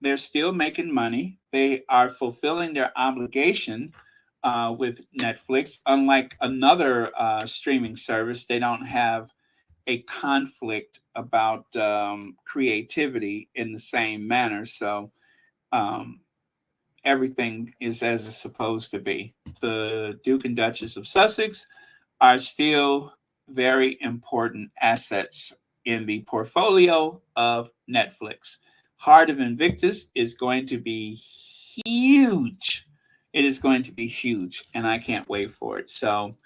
They're still making money. They are fulfilling their obligation with Netflix. Unlike another streaming service, they don't have a conflict about creativity in the same manner. So um, everything is as it's supposed to be. The Duke and Duchess of Sussex are still very important assets in the portfolio of Netflix. Heart of Invictus is going to be huge. It is going to be huge, and I can't wait for it. So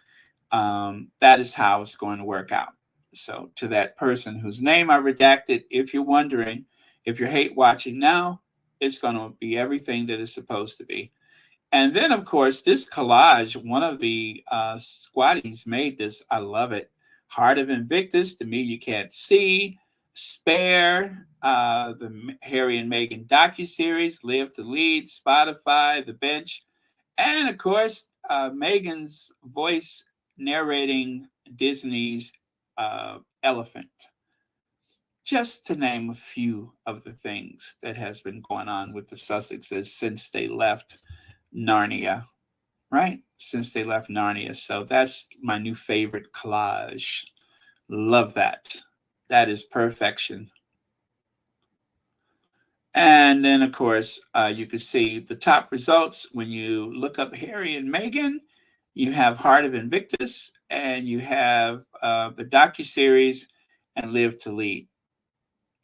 that is how it's going to work out. So to that person whose name I redacted, if you're wondering, if you're hate watching now, it's going to be everything that it's supposed to be. And then, of course, this collage, one of the squatties made this. I love it. Heart of Invictus, to me, you can't see. Spare, the Harry and Meghan docuseries, Live to Lead, Spotify, The Bench, and, of course, Meghan's voice narrating Disney's Elephant. Just to name a few of the things that has been going on with the Sussexes since they left Narnia, right? Since they left Narnia. So that's my new favorite collage. Love that. That is perfection. And then, of course, you can see the top results when you look up Harry and Meghan. You have Heart of Invictus, and you have the docuseries and Live to Lead.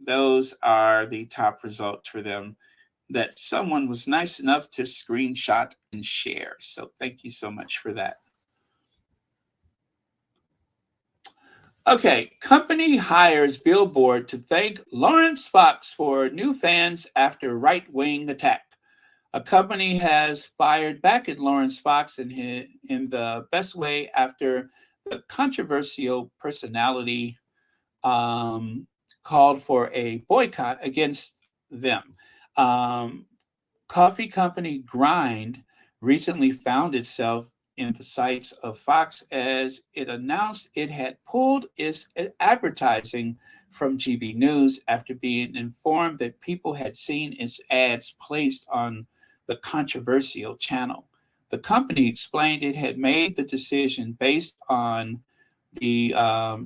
Those are the top results for them that someone was nice enough to screenshot and share. So thank you so much for that. Okay, company hires billboard to thank Lawrence Fox for new fans after right-wing attack. A company has fired back at Lawrence Fox in the best way after the controversial personality called for a boycott against them. Coffee company Grind recently found itself in the sights of Fox as it announced it had pulled its advertising from GBNews after being informed that people had seen its ads placed on the controversial channel. The company explained it had made the decision based on the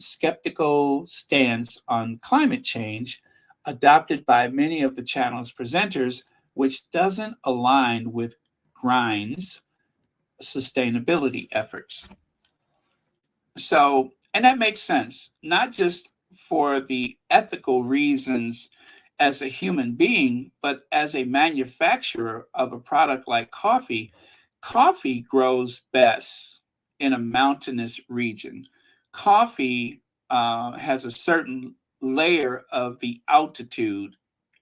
skeptical stance on climate change adopted by many of the channel's presenters, which doesn't align with Grind's sustainability efforts. So, and that makes sense, not just for the ethical reasons as a human being, but as a manufacturer of a product like coffee. Coffee grows best in a mountainous region. Coffee has a certain layer of the altitude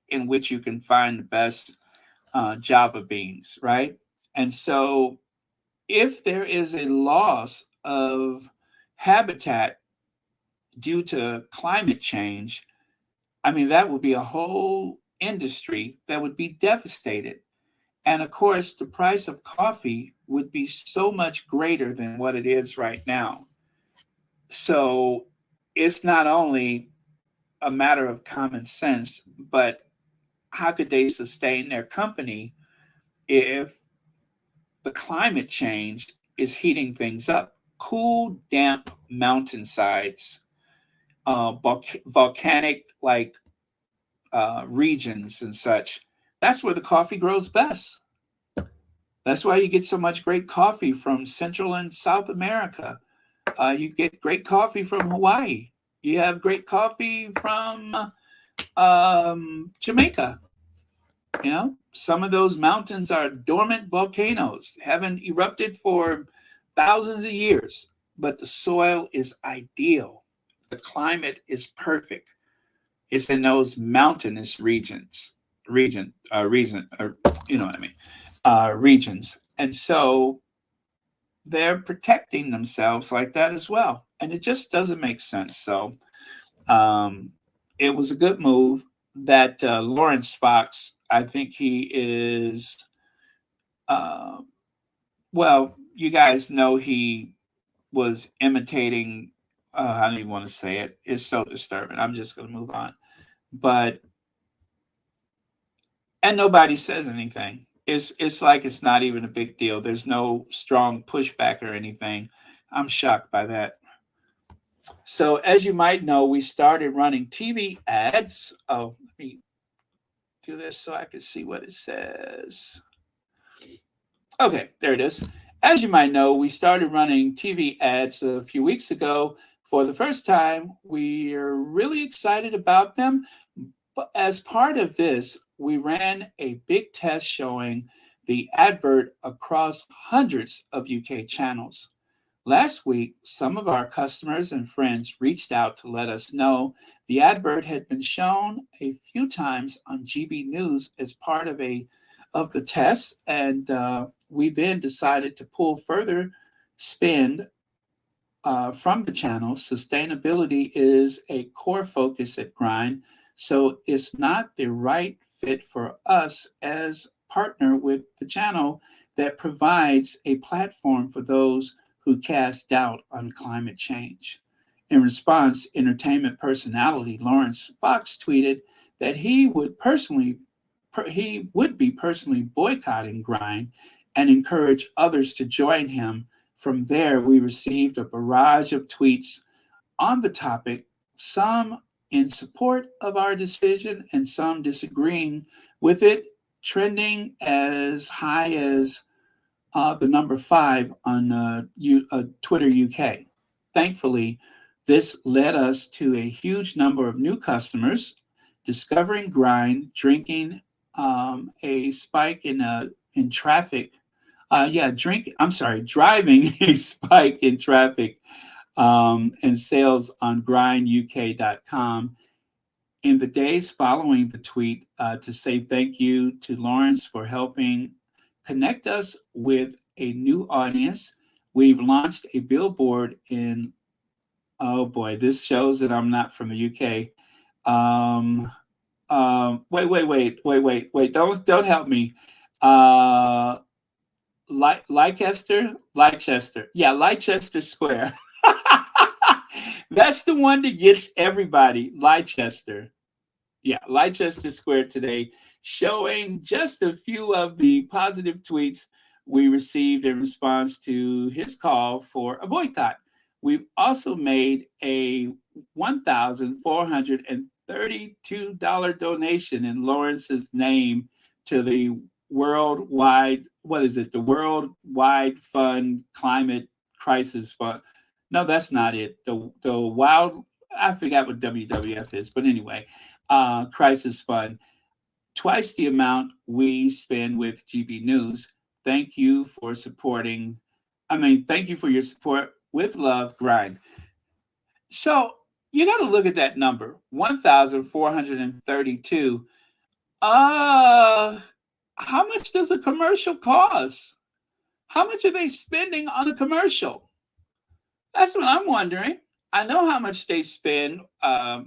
in which you can find the best Java beans, right? And so if there is a loss of habitat due to climate change, I mean, that would be a whole industry that would be devastated. And of course, the price of coffee would be so much greater than what it is right now. So it's not only a matter of common sense, but how could they sustain their company if the climate change is heating things up? Cool, damp mountainsides, volcanic like regions and such. That's where the coffee grows best. That's why you get so much great coffee from Central and South America. You get great coffee from Hawaii. You have great coffee from Jamaica. You know, some of those mountains are dormant volcanoes, haven't erupted for thousands of years, but the soil is ideal. The climate is perfect. It's in those mountainous you know what I mean, regions. And so they're protecting themselves like that as well. And it just doesn't make sense. So um, it was a good move that Lawrence Fox, I think he is, uh, well, you guys know he was imitating, I don't even want to say it. It's so disturbing. I'm just going to move on. But, and nobody says anything. It's like it's not even a big deal. There's no strong pushback or anything. I'm shocked by that. So, as you might know, we started running TV ads. Oh, let me do this so I can see what it says. Okay, there it is. As you might know, we started running TV ads a few weeks ago for the first time. We are really excited about them. But as part of this, we ran a big test showing the advert across hundreds of UK channels. Last week, some of our customers and friends reached out to let us know the advert had been shown a few times on GB News as part of the test, and we then decided to pull further spend from the channel. Sustainability is a core focus at Grind, so it's not the right fit for us as partner with the channel that provides a platform for those who cast doubt on climate change. In response, entertainment personality Lawrence Fox tweeted that he would be personally boycotting Grind and encourage others to join him. From there, we received a barrage of tweets on the topic, some in support of our decision and some disagreeing with it, trending as high as the number 5 on Twitter UK. Thankfully, this led us to a huge number of new customers discovering Grind, drinking a spike in traffic. Driving a spike in traffic and sales on grinduk.com. In the days following the tweet, to say thank you to Lawrence for helping connect us with a new audience, we've launched a billboard in, oh boy, this shows that I'm not from the UK. Wait, don't help me. Leicester. Yeah, Leicester Square. That's the one that gets everybody. Leicester. Yeah, Leicester Square today, showing just a few of the positive tweets we received in response to his call for a boycott. We've also made a $1,432 donation in Lawrence's name to the the Worldwide Fund Climate Crisis Fund. No, that's not it. I forgot what WWF is, but anyway, crisis fund, twice the amount we spend with GB News. Thank you for thank you for your support. With love, Grind. So you got to look at that number, 1,432. How much does a commercial cost? How much are they spending on a commercial? That's what I'm wondering. I know how much they spend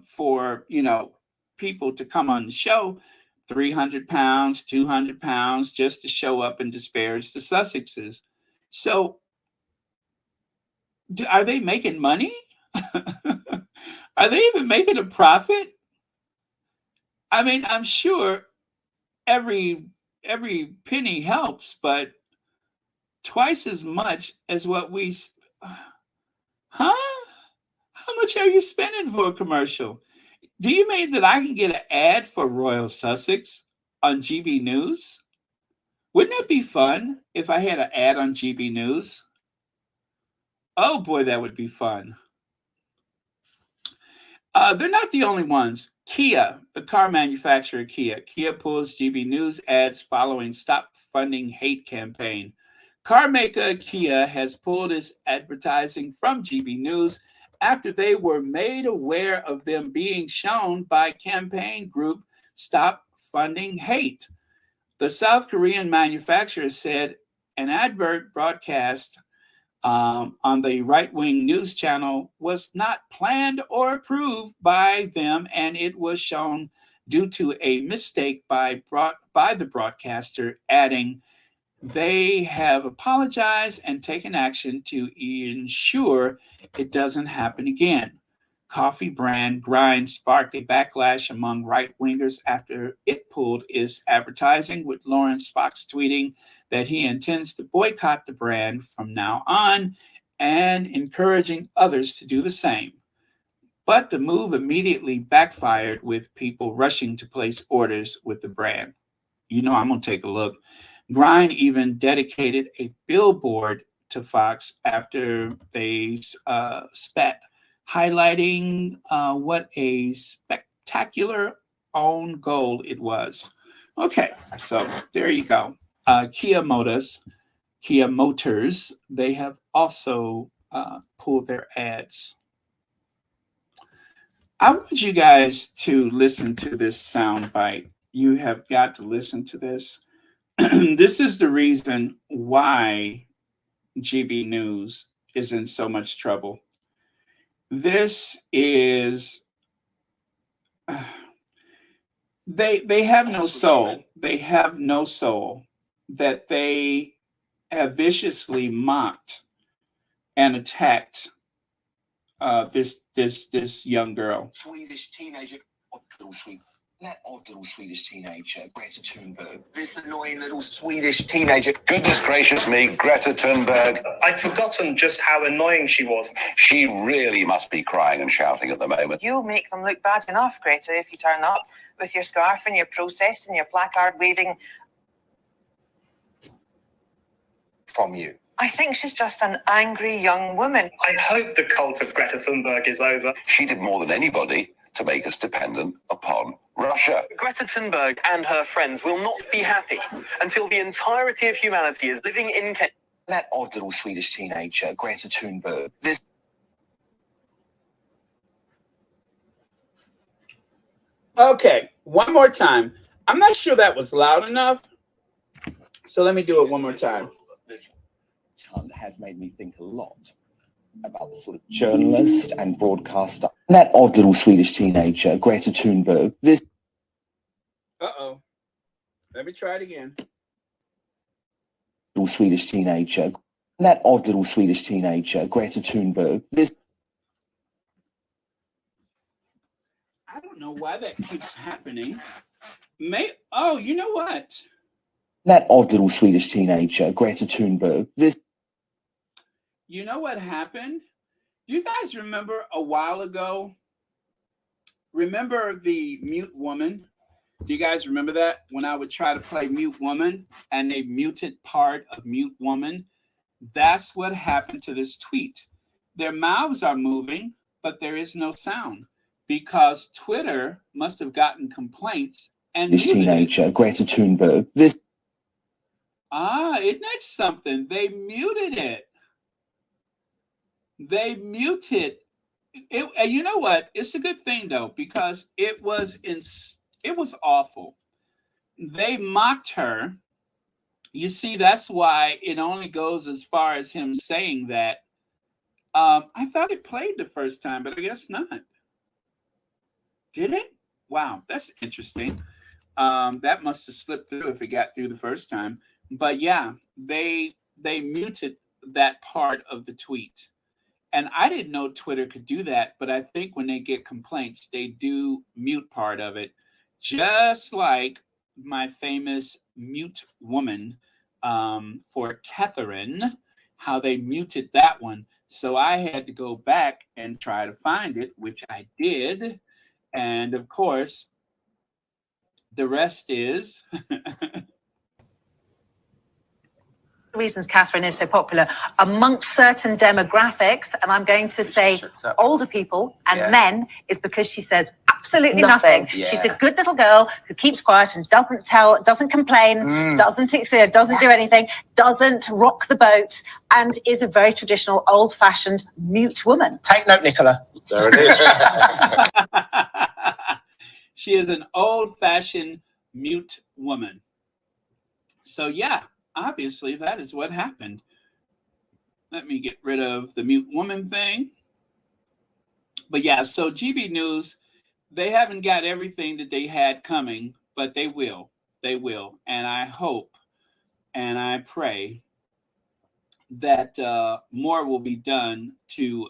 for, people to come on the show, 300 pounds, 200 pounds, just to show up and disparage the Sussexes. So are they making money? Are they even making a profit? I mean, I'm sure every penny helps, but twice as much as what huh? How much are you spending for a commercial? Do you mean that I can get an ad for Royal Sussex on GB News? Wouldn't it be fun if I had an ad on GB News? Oh boy, that would be fun. They're not the only ones. Kia, the car manufacturer Kia pulls GB News ads following Stop Funding Hate campaign. Car maker Kia has pulled its advertising from GB News after they were made aware of them being shown by campaign group Stop Funding Hate. The South Korean manufacturer said an advert broadcast on the right-wing news channel was not planned or approved by them, and it was shown due to a mistake by the broadcaster, adding, "They have apologized and taken action to ensure it doesn't happen again." Coffee brand Grind sparked a backlash among right-wingers after it pulled its advertising, with Lawrence Fox tweeting that he intends to boycott the brand from now on and encouraging others to do the same. But the move immediately backfired, with people rushing to place orders with the brand. I'm going to take a look. Grind even dedicated a billboard to Fox after they spat, highlighting what a spectacular own goal it was. Okay, so there you go. Kia Motors, they have also pulled their ads. I want you guys to listen to this sound bite. You have got to listen to this. This is the reason why GB News is in so much trouble. This is they have no soul. They have no soul. That they have viciously mocked and attacked this young girl. Swedish teenager, that odd little Swedish teenager, Greta Thunberg. This annoying little Swedish teenager. Goodness gracious me, Greta Thunberg. I'd forgotten just how annoying she was. She really must be crying and shouting at the moment. You'll make them look bad enough, Greta, if you turn up with your scarf and your protest and your placard waving. From you. I think she's just an angry young woman. I hope the cult of Greta Thunberg is over. She did more than anybody to make us dependent upon Russia. Greta Thunberg and her friends will not be happy until the entirety of humanity is living in chaos. That odd little Swedish teenager, Greta Thunberg. This. Okay, one more time. I'm not sure that was loud enough, so let me do it one more time. This has made me think a lot about the sort of journalist and broadcaster. That odd little Swedish teenager, Greta Thunberg. This. Uh-oh. Let me try it again. Little Swedish teenager. That odd little Swedish teenager, Greta Thunberg. This. I don't know why that keeps happening. Oh, you know what? That odd little Swedish teenager, Greta Thunberg. This. You know what happened? Do you guys remember a while ago? Remember the mute woman? Do you guys remember that? When I would try to play mute woman and they muted part of mute woman? That's what happened to this tweet. Their mouths are moving, but there is no sound because Twitter must have gotten complaints and this teenager, Greta Thunberg. This. Isn't that something? They muted it. They muted it. And you know what? It's a good thing though, because it was awful. They mocked her. You see, that's why it only goes as far as him saying that. I thought it played the first time, but I guess not. Did it? Wow, that's interesting. That must have slipped through if it got through the first time. But yeah, they muted that part of the tweet. And I didn't know Twitter could do that, but I think when they get complaints, they do mute part of it, just like my famous mute woman for Catherine, how they muted that one. So I had to go back and try to find it, which I did. And of course, the rest is reasons Catherine is so popular amongst certain demographics, and I'm going to say older people and men, is because she says absolutely nothing. She's a good little girl who keeps quiet and doesn't complain, doesn't do anything, doesn't rock the boat, and is a very traditional, old-fashioned mute woman. Take note, Nicola. There it is. She is an old-fashioned mute woman. So yeah, obviously that is what happened. Let me get rid of the mute woman thing. But yeah, so GB News, they haven't got everything that they had coming, but they will. They will. And I hope and I pray that more will be done to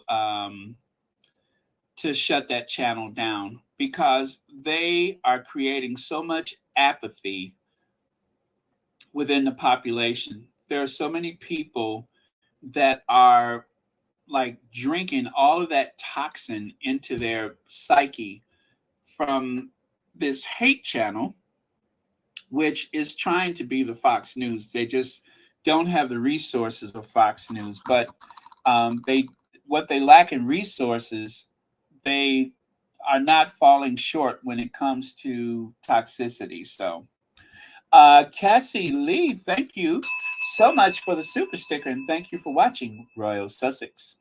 shut that channel down, because they are creating so much apathy within the population. There are so many people that are like drinking all of that toxin into their psyche from this hate channel, which is trying to be the Fox News. They just don't have the resources of Fox News, but what they lack in resources, they are not falling short when it comes to toxicity. So Cassie Lee, thank you so much for the super sticker, and thank you for watching Royal Sussex.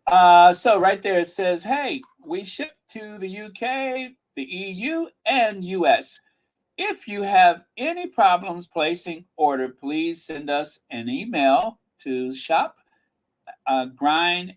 So right there it says, hey, we ship to the UK, the EU, and US. If you have any problems placing order, please send us an email to shop at grind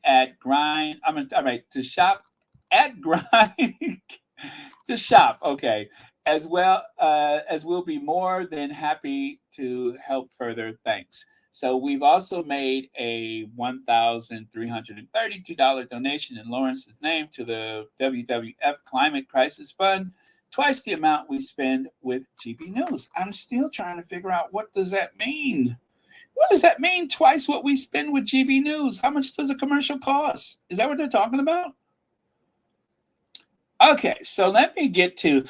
to shop, okay, as well as we'll be more than happy to help further. Thanks. So we've also made a $1,332 donation in Lawrence's name to the WWF Climate Crisis Fund, twice the amount we spend with GB News. I'm still trying to figure out, what does that mean? What does that mean, twice what we spend with GB News? How much does a commercial cost? Is that what they're talking about? Okay, so let me get to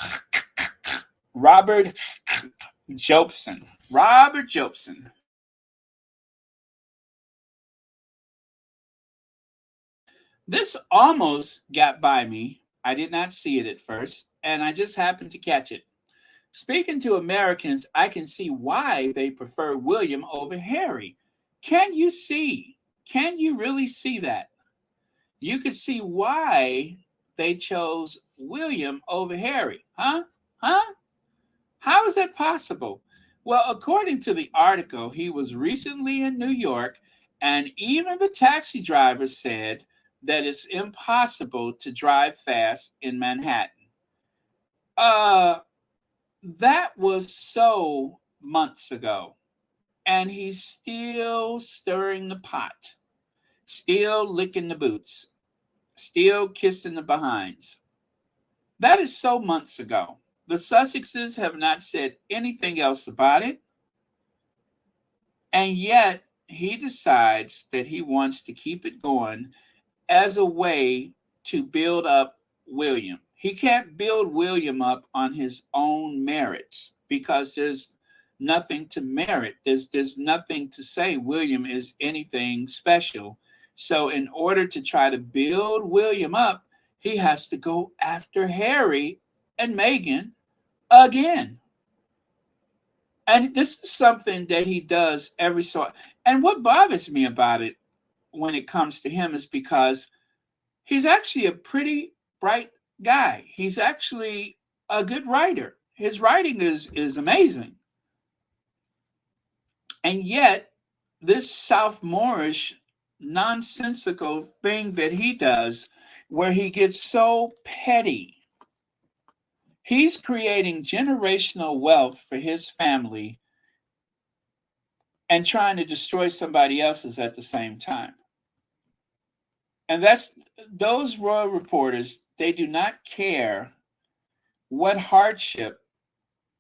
Robert Jobson. Robert Jobson. This almost got by me. I did not see it at first, and I just happened to catch it. Speaking to Americans, I can see why they prefer William over Harry. Can you see? Can you really see that? You could see why they chose William over Harry. Huh? How is that possible? Well, according to the article, he was recently in New York, and even the taxi driver said that it's impossible to drive fast in Manhattan. That was so months ago, and he's still stirring the pot, still licking the boots, still kissing the behinds. That is so months ago. The Sussexes have not said anything else about it, and yet he decides that he wants to keep it going as a way to build up William. He can't build William up on his own merits, because there's nothing to merit. There's nothing to say William is anything special. So in order to try to build William up, he has to go after Harry and Meghan again. And this is something that he does every so. And what bothers me about it when it comes to him is because he's actually a pretty bright guy. He's actually a good writer. His writing is amazing. And yet, this sophomorish, nonsensical thing that he does, where he gets so petty, he's creating generational wealth for his family and trying to destroy somebody else's at the same time. And that's those royal reporters, they do not care what hardship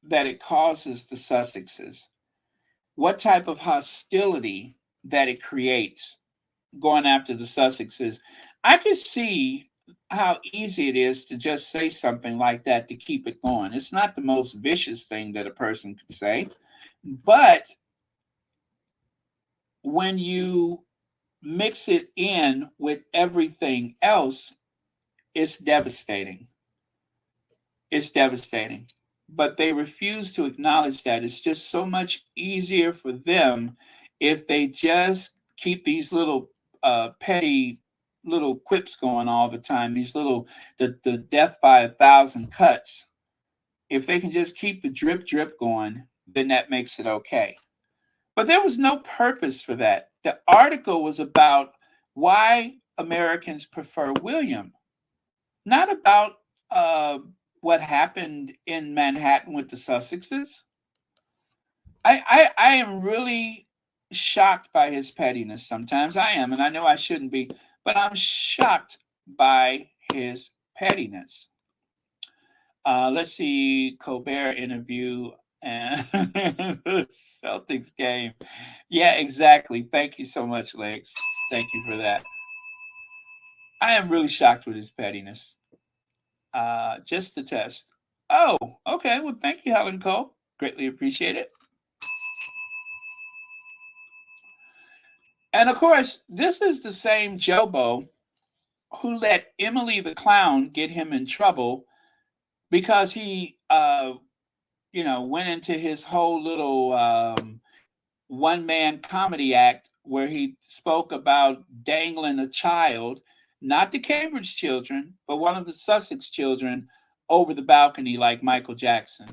that it causes the Sussexes, what type of hostility that it creates going after the Sussexes. I can see how easy it is to just say something like that to keep it going. It's not the most vicious thing that a person could say, but when you mix it in with everything else, it's devastating. It's devastating. But they refuse to acknowledge that. It's just so much easier for them if they just keep these little petty little quips going all the time, these little, the death by 1,000 cuts. If they can just keep the drip drip going, then that makes it okay. But there was no purpose for that. The article was about why Americans prefer William, not about what happened in Manhattan with the Sussexes. I am really shocked by his pettiness sometimes. I am, and I know I shouldn't be, but I'm shocked by his pettiness. Let's see, Colbert interview and the Celtics game. Yeah, exactly. Thank you so much, Lex. Thank you for that. I am really shocked with his pettiness. Just to test. Oh, okay. Well, thank you, Helen Cole. Greatly appreciate it. And of course, this is the same Jobo who let Emily the Clown get him in trouble because he, went into his whole little one-man comedy act where he spoke about dangling a child, not the Cambridge children, but one of the Sussex children over the balcony like Michael Jackson.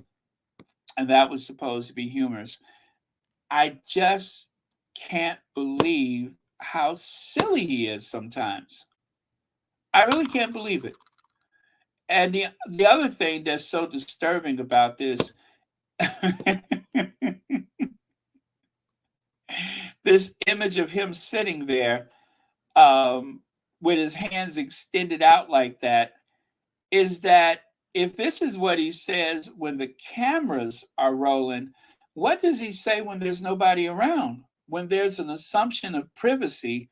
And that was supposed to be humorous. I just can't believe how silly he is sometimes. I really can't believe it. And the other thing that's so disturbing about this, this image of him sitting there with his hands extended out like that, is that if this is what he says when the cameras are rolling, what does he say when there's nobody around? When there's an assumption of privacy,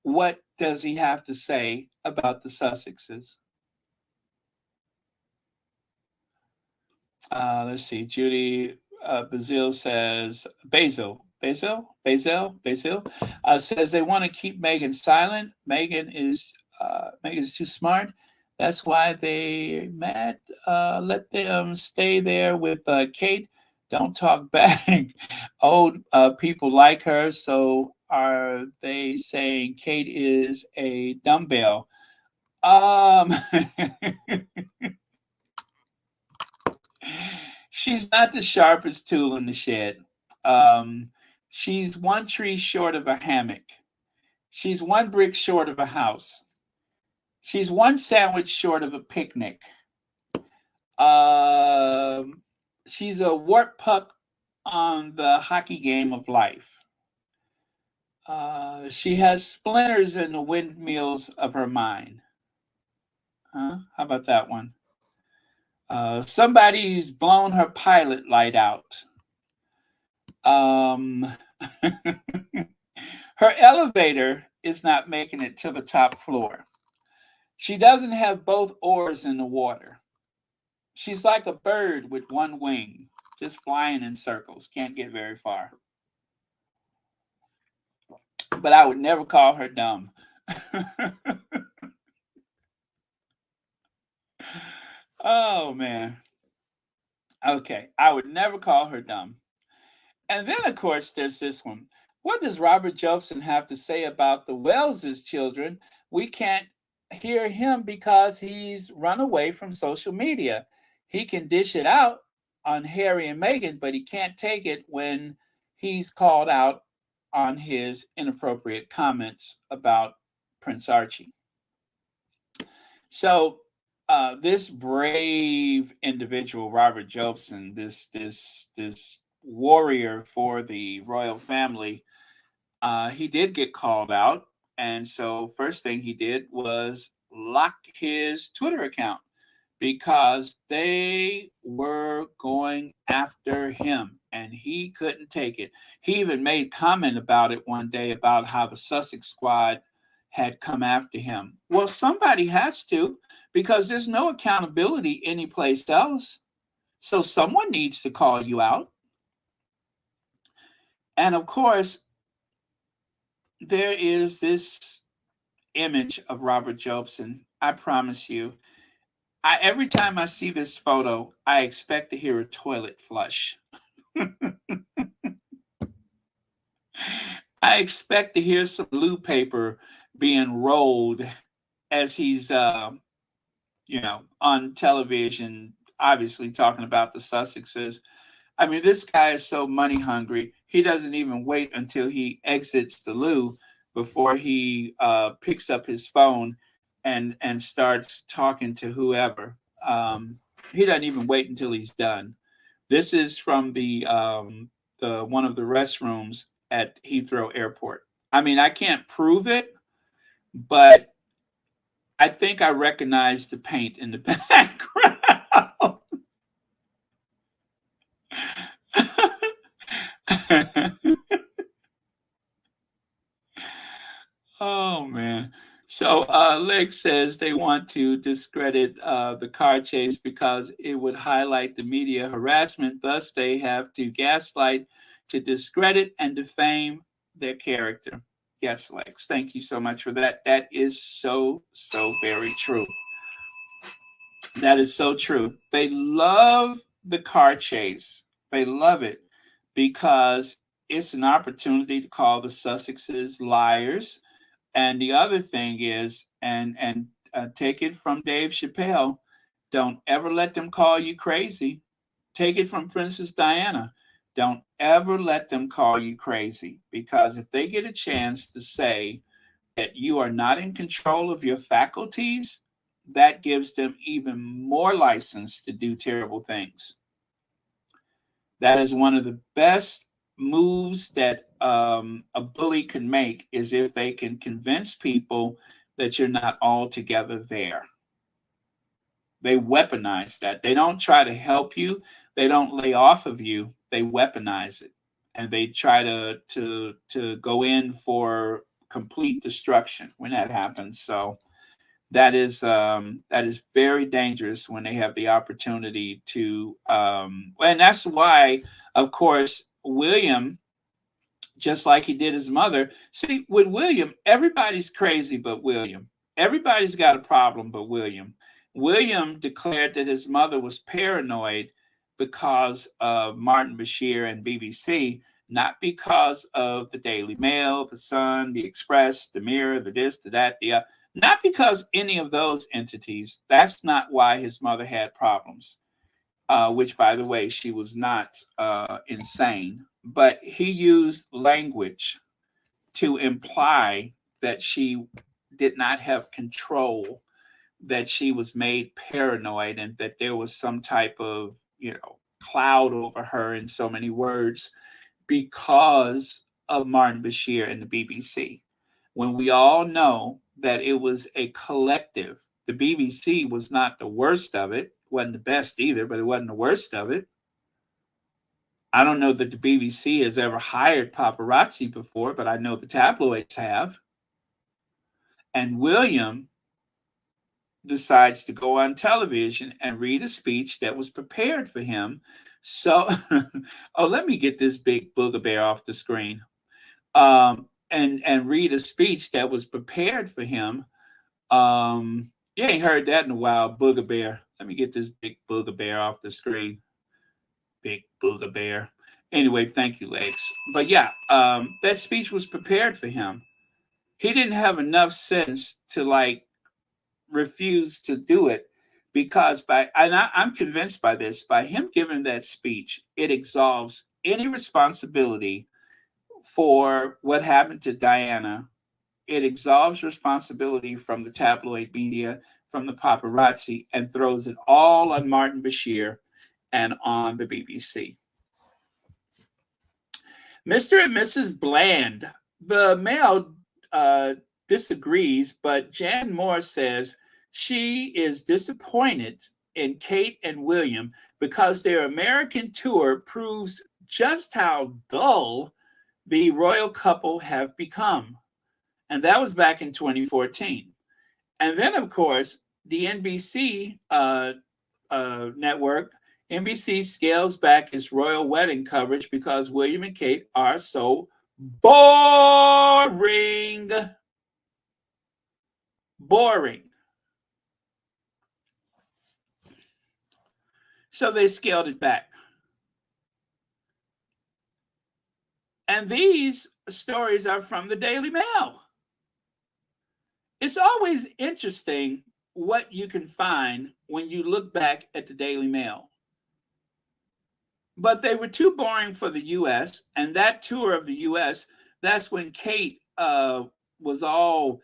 what does he have to say about the Sussexes? Let's see. Judy Basil says, Basil says they want to keep Meghan silent. Meghan is too smart. That's why they mad. Let them stay there with Kate. Don't talk back. Old people like her. So are they saying Kate is a dumbbell? She's not the sharpest tool in the shed. She's one tree short of a hammock. She's one brick short of a house. She's one sandwich short of a picnic. She's a wart puck on the hockey game of life. She has splinters in the windmills of her mind. How about that one? Somebody's blown her pilot light out. Her elevator is not making it to the top floor. She doesn't have both oars in the water. She's like a bird with one wing, just flying in circles, can't get very far. But I would never call her dumb. Oh, man. Okay, I would never call her dumb. And then, of course, there's this one. What does Robert Jobson have to say about the Wellses children? We can't hear him because he's run away from social media. He can dish it out on Harry and Meghan, but he can't take it when he's called out on his inappropriate comments about Prince Archie. So this brave individual, Robert Jobson, this warrior for the royal family, he did get called out. And so first thing he did was lock his Twitter account because they were going after him and he couldn't take it. He even made comment about it one day about how the Sussex squad had come after him. Well, somebody has to, because there's no accountability anyplace else. So someone needs to call you out. And of course, there is this image of Robert Jobson. I promise you, every time I see this photo, I expect to hear a toilet flush. I expect to hear some blue paper being rolled as he's, on television, obviously talking about the Sussexes. I mean, this guy is so money hungry. He doesn't even wait until he exits the loo before he picks up his phone and starts talking to whoever. He doesn't even wait until he's done. This is from the one of the restrooms at Heathrow Airport. I mean, I can't prove it, but I think I recognize the paint in the background. Oh man. So Lex says they want to discredit the car chase because it would highlight the media harassment. Thus, they have to gaslight to discredit and defame their character. Yes, Lex. Thank you so much for that. That is so very true. That is so true. They love the car chase. They love it because it's an opportunity to call the Sussexes liars. And the other thing is, and take it from Dave Chappelle, don't ever let them call you crazy. Take it from Princess Diana. Don't ever let them call you crazy, because if they get a chance to say that you are not in control of your faculties, that gives them even more license to do terrible things. That is one of the best moves that a bully can make, is if they can convince people that you're not altogether there. They weaponize that. They don't try to help you. They don't lay off of you. They weaponize it, and they try to go in for complete destruction when that happens. So that is very dangerous when they have the opportunity to. And that's why, of course, William, just like he did his mother. See, with William, everybody's crazy but William. Everybody's got a problem but William. William declared that his mother was paranoid because of Martin Bashir and BBC, not because of the Daily Mail, the Sun, the Express, the Mirror, the this, the that, the not because any of those entities. That's not why his mother had problems. Which, by the way, she was not insane, but he used language to imply that she did not have control, that she was made paranoid, and that there was some type of, cloud over her, in so many words, because of Martin Bashir and the BBC. When we all know that it was a collective. The BBC was not the worst of it. Wasn't the best either, but it wasn't the worst of it. I don't know that the BBC has ever hired paparazzi before, but I know the tabloids have. And William decides to go on television and read a speech that was prepared for him. So, let me get this big booger bear off the screen. And read a speech that was prepared for him. You ain't heard that in a while, booger bear. Let me get this big booger bear off the screen. Big booger bear. Anyway, thank you, Lex. But yeah, that speech was prepared for him. He didn't have enough sense to refuse to do it, because I'm convinced by this, by him giving that speech, it absolves any responsibility for what happened to Diana. It absolves responsibility from the tabloid media, from the paparazzi, and throws it all on Martin Bashir and on the BBC. Mr. and Mrs. Bland. The Mail disagrees, but Jan Moore says she is disappointed in Kate and William because their American tour proves just how dull the royal couple have become. And that was back in 2014. And then, of course, the NBC network, NBC scales back its royal wedding coverage because William and Kate are so Boring. Boring. So they scaled it back. And these stories are from the Daily Mail. It's always interesting what you can find when you look back at the Daily Mail. But they were too boring for the U.S. And that tour of the U.S., that's when Kate was all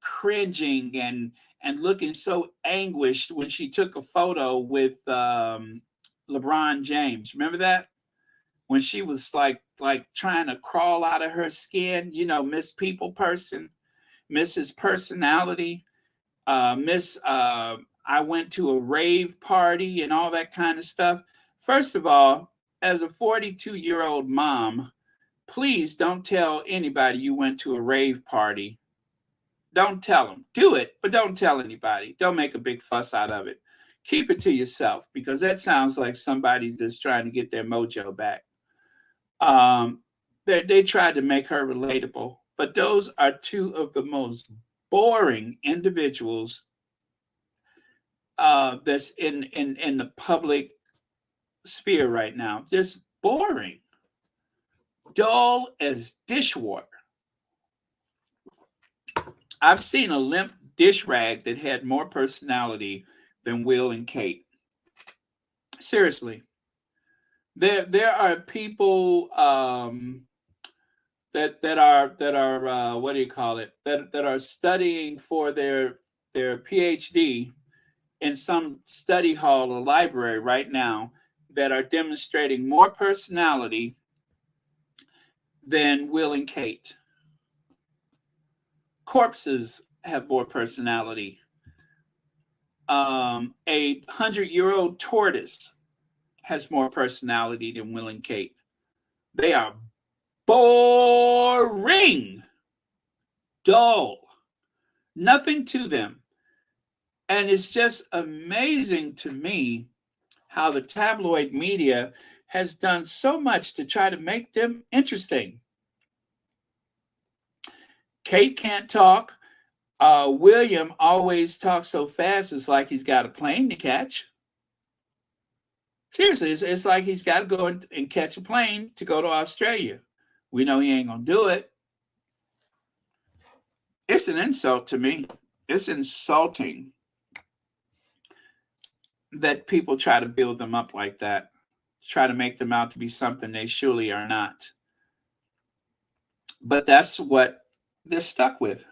cringing and looking so anguished when she took a photo with LeBron James. Remember that? When she was like trying to crawl out of her skin, you know, Miss People Person, Mrs. Personality, Miss I went to a rave party and all that kind of stuff. First of all, as a 42-year-old mom, please don't tell anybody you went to a rave party. Don't tell them. Do it, but don't tell anybody. Don't make a big fuss out of it. Keep it to yourself, because that sounds like somebody's just trying to get their mojo back. They tried to make her relatable, but those are two of the most boring individuals that's in the public sphere right now. Just boring, dull as dishwater. I've seen a limp dish rag that had more personality than Will and Kate. Seriously. There are people that are what do you call it? That are studying for their PhD in some study hall or library right now that are demonstrating more personality than Will and Kate. Corpses have more personality. A 100-year-old tortoise has more personality than Will and Kate. They are boring, dull, nothing to them. And it's just amazing to me how the tabloid media has done so much to try to make them interesting. Kate can't talk. William always talks so fast, it's like he's got a plane to catch. Seriously, it's like he's got to go and catch a plane to go to Australia. We know he ain't going to do it. It's an insult to me. It's insulting that people try to build them up like that, try to make them out to be something they surely are not. But that's what they're stuck with.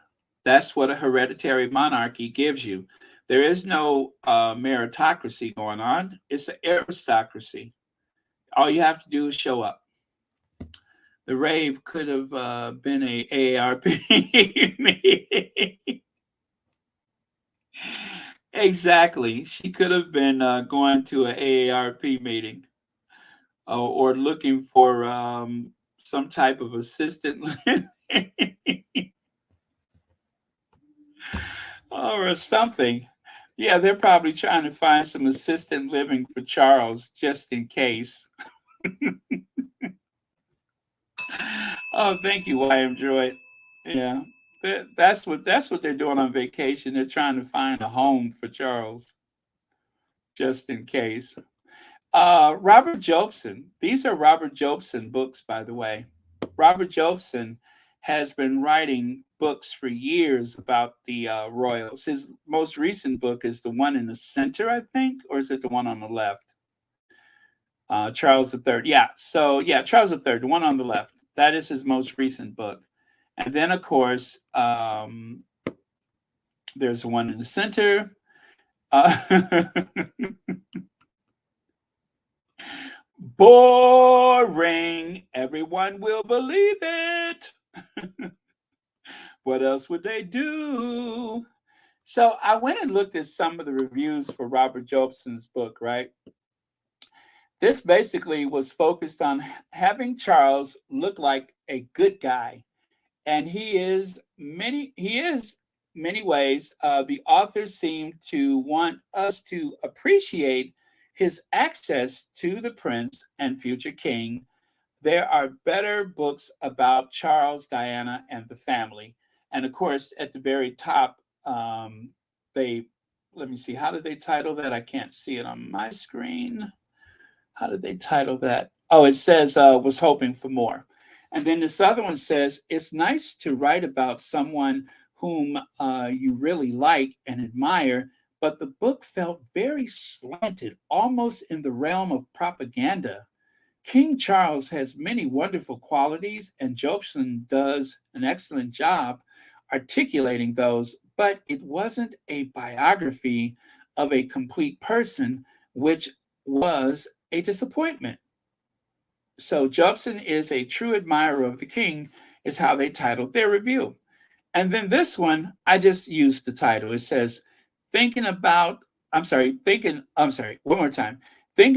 That's what a hereditary monarchy gives you. There is no meritocracy going on. It's an aristocracy. All you have to do is show up. The rave could have been a AARP meeting. Exactly. She could have been going to an AARP meeting or looking for some type of assistant or something. Yeah, they're probably trying to find some assistant living for Charles just in case. Oh, thank you, YM Droid. Yeah, that's what they're doing on vacation. They're trying to find a home for Charles just in case. Robert Jobson. These are Robert Jobson books, by the way. Robert Jobson has been writing books for years about the royals. His most recent book is the one in the center, I think, or is it the one on the left? Charles III. Yeah, so yeah, Charles III, the one on the left. That is his most recent book. And then, of course, there's one in the center. Boring. Everyone will believe it. What else would they do? So I went and looked at some of the reviews for Robert Jobson's book, right? This basically was focused on having Charles look like a good guy. And he is many ways. The authors seem to want us to appreciate his access to the prince and future king, there are better books about Charles, Diana, and the family. And of course, at the very top, let me see, how did they title that? I can't see it on my screen. How did they title that? Oh, it says, was hoping for more. And then this other one says, it's nice to write about someone whom you really like and admire, but the book felt very slanted, almost in the realm of propaganda. King Charles has many wonderful qualities, and Jobson does an excellent job articulating those, but it wasn't a biography of a complete person, which was a disappointment. So Jobson is a true admirer of the king, is how they titled their review. And then this one, I just used the title. It says, thinking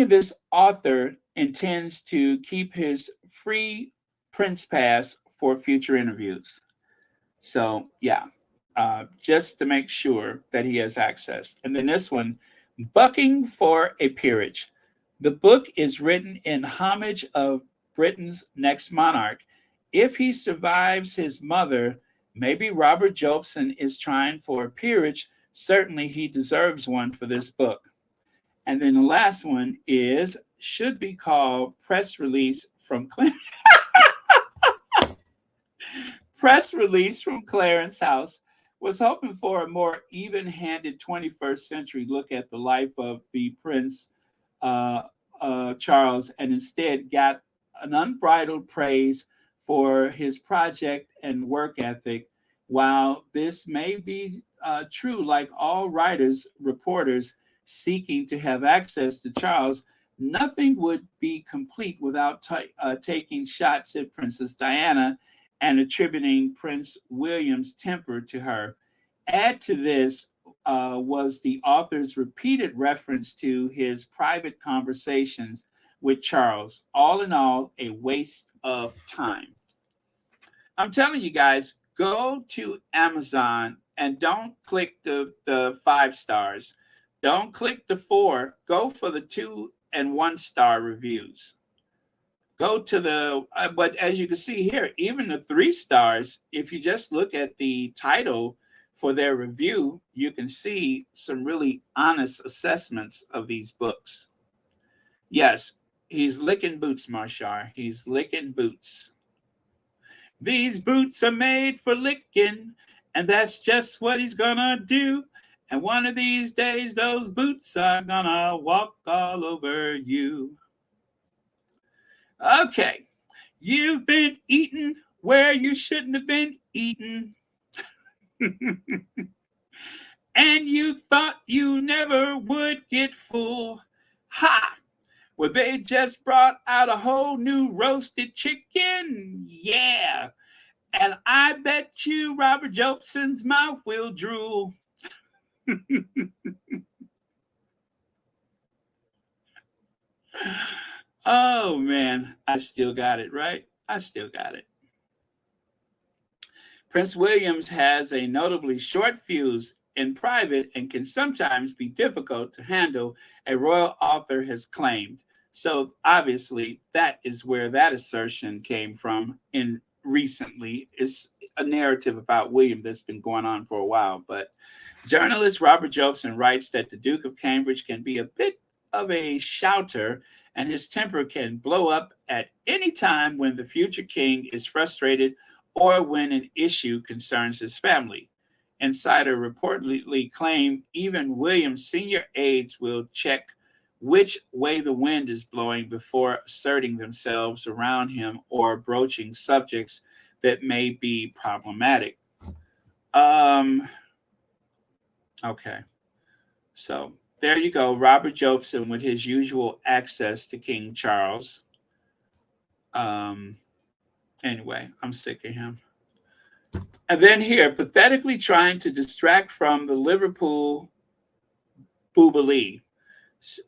this author intends to keep his free Prince Pass for future interviews. So yeah, just to make sure that he has access. And then this one, Bucking for a Peerage. The book is written in homage of Britain's next monarch. If he survives his mother, maybe Robert Jobson is trying for a peerage. Certainly he deserves one for this book. And then the last one should be called Press Release from Press Release from Clarence House. Was hoping for a more even-handed 21st century look at the life of the Prince Charles, and instead got an unbridled praise for his project and work ethic. While this may be true, like all writers, reporters seeking to have access to Charles, nothing would be complete without taking shots at Princess Diana and attributing Prince William's temper to her. Add to this was the author's repeated reference to his private conversations with Charles. All in all, a waste of time. I'm telling you guys, go to Amazon and don't click the 5 stars. Don't click the 4. Go for the 2 and 1 star reviews. Go to but as you can see here, even the 3 stars, if you just look at the title for their review, you can see some really honest assessments of these books. Yes, he's licking boots, Marshar. He's licking boots. These boots are made for licking, and that's just what he's gonna do. And one of these days, those boots are gonna walk all over you. Okay, you've been eating where you shouldn't have been eating. And you thought you never would get full. Ha! Well, they just brought out a whole new roasted chicken. Yeah. And I bet you Robert Jobson's mouth will drool. Oh, man. I still got it, right? I still got it. Prince William has a notably short fuse in private and can sometimes be difficult to handle, a royal author has claimed. So obviously that is where that assertion came from recently. It's a narrative about William that's been going on for a while. But journalist Robert Jobson writes that the Duke of Cambridge can be a bit of a shouter, and his temper can blow up at any time when the future king is frustrated or when an issue concerns his family. Insider reportedly claim even William's senior aides will check which way the wind is blowing before asserting themselves around him or broaching subjects that may be problematic. Okay, so there you go, Robert Jobson with his usual access to King Charles. Anyway, I'm sick of him. And then here, pathetically trying to distract from the Liverpool boobalee.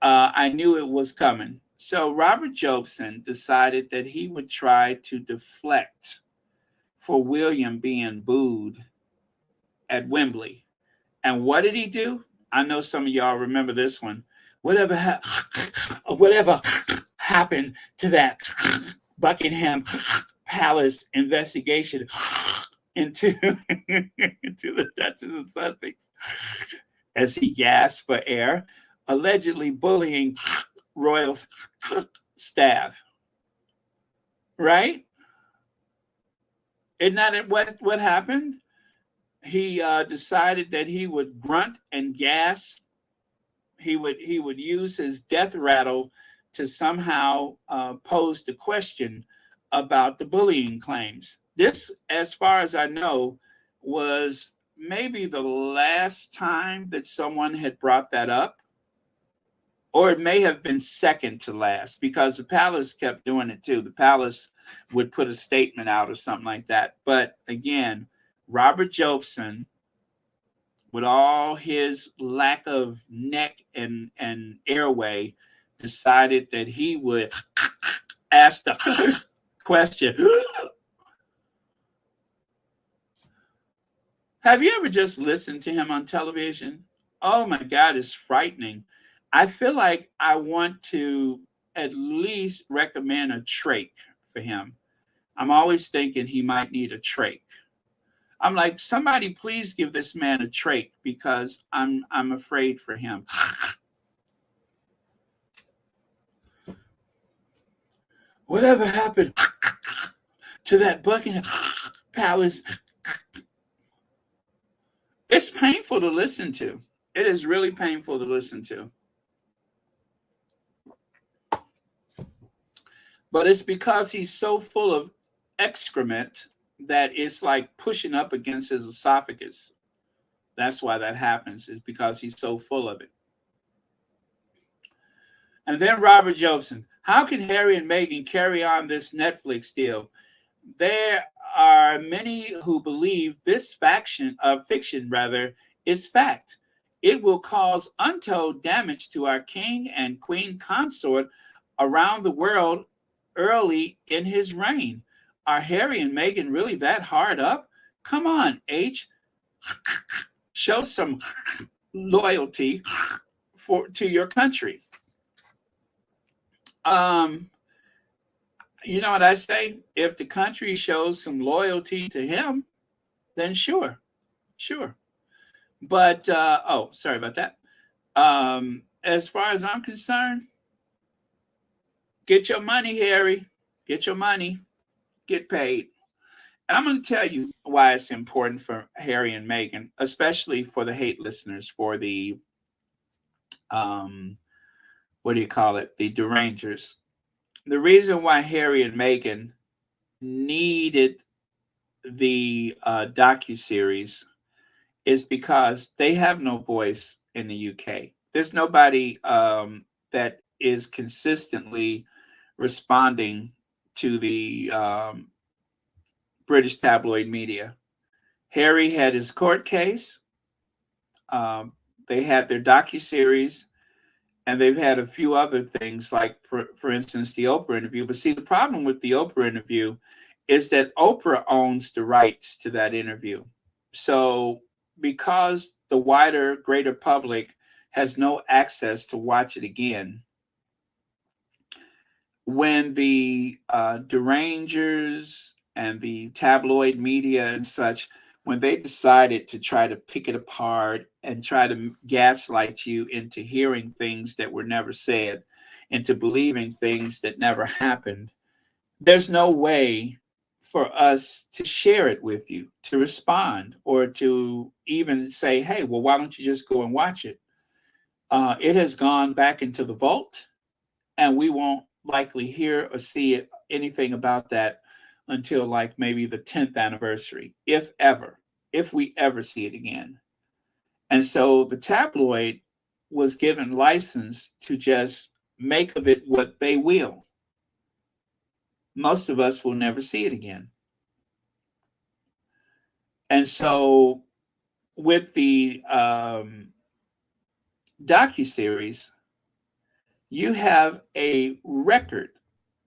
I knew it was coming. So Robert Jobson decided that he would try to deflect for William being booed at Wembley. And what did he do? I know some of y'all remember this one. Whatever happened to that Buckingham Palace investigation into the Duchess of Sussex as he gasped for air, allegedly bullying royal staff. Right? Isn't that what happened? He decided that he would grunt and gasp. He would use his death rattle to somehow pose the question about the bullying claims. This, as far as I know, was maybe the last time that someone had brought that up, or it may have been second to last, because the palace kept doing it too. The palace would put a statement out or something like that. But again, Robert Jobson, with all his lack of neck and airway, decided that he would ask the question. Have you ever just listened to him on television? Oh my God, it's frightening. I feel like I want to at least recommend a trach for him. I'm always thinking he might need a trach. I'm like, somebody please give this man a trach, because I'm afraid for him. Whatever happened to that Buckingham Palace? It's painful to listen to. It is really painful to listen to. But it's because he's so full of excrement that it's like pushing up against his esophagus. That's why that happens, is because he's so full of it. And then Robert Jobson. How can Harry and Meghan carry on this Netflix deal? There are many who believe this fiction is fact. It will cause untold damage to our king and queen consort around the world early in his reign. Are Harry and Meghan really that hard up? Come on, H. Show some loyalty to your country. You know what I say? If the country shows some loyalty to him, then sure. But sorry about that. As far as I'm concerned, get your money, Harry. Get your money. Get paid. And I'm going to tell you why it's important for Harry and Meghan, especially for the hate listeners, for the what do you call it? The derangers. The reason why Harry and Meghan needed the docuseries is because they have no voice in the UK. There's nobody that is consistently responding to the British tabloid media. Harry had his court case. They had their docuseries. And they've had a few other things, like, for instance, the Oprah interview. But see, the problem with the Oprah interview is that Oprah owns the rights to that interview. So because the wider, greater public has no access to watch it again, when the derangers and the tabloid media and such, when they decided to try to pick it apart and try to gaslight you into hearing things that were never said, into believing things that never happened, there's no way for us to share it with you, to respond, or to even say, hey, well, why don't you just go and watch it? It has gone back into the vault, and we won't likely hear or see anything about that until like maybe the 10th anniversary, if we ever see it again. And so the tabloid was given license to just make of it what they will. Most of us will never see it again. And so with the docuseries, you have a record.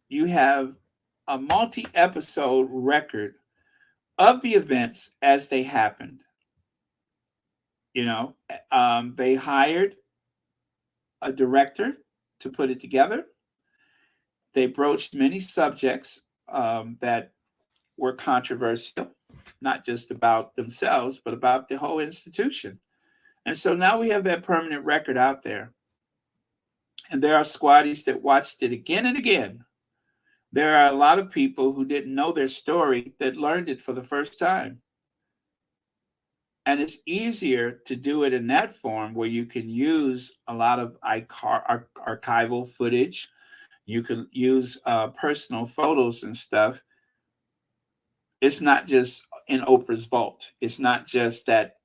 You have a multi-episode record of the events as they happened. You know, they hired a director to put it together. They broached many subjects that were controversial, not just about themselves, but about the whole institution. And so now we have that permanent record out there. And there are squaddies that watched it again and again. There are a lot of people who didn't know their story that learned it for the first time. And it's easier to do it in that form where you can use a lot of archival footage. You can use personal photos and stuff. It's not just in Oprah's vault. It's not just that,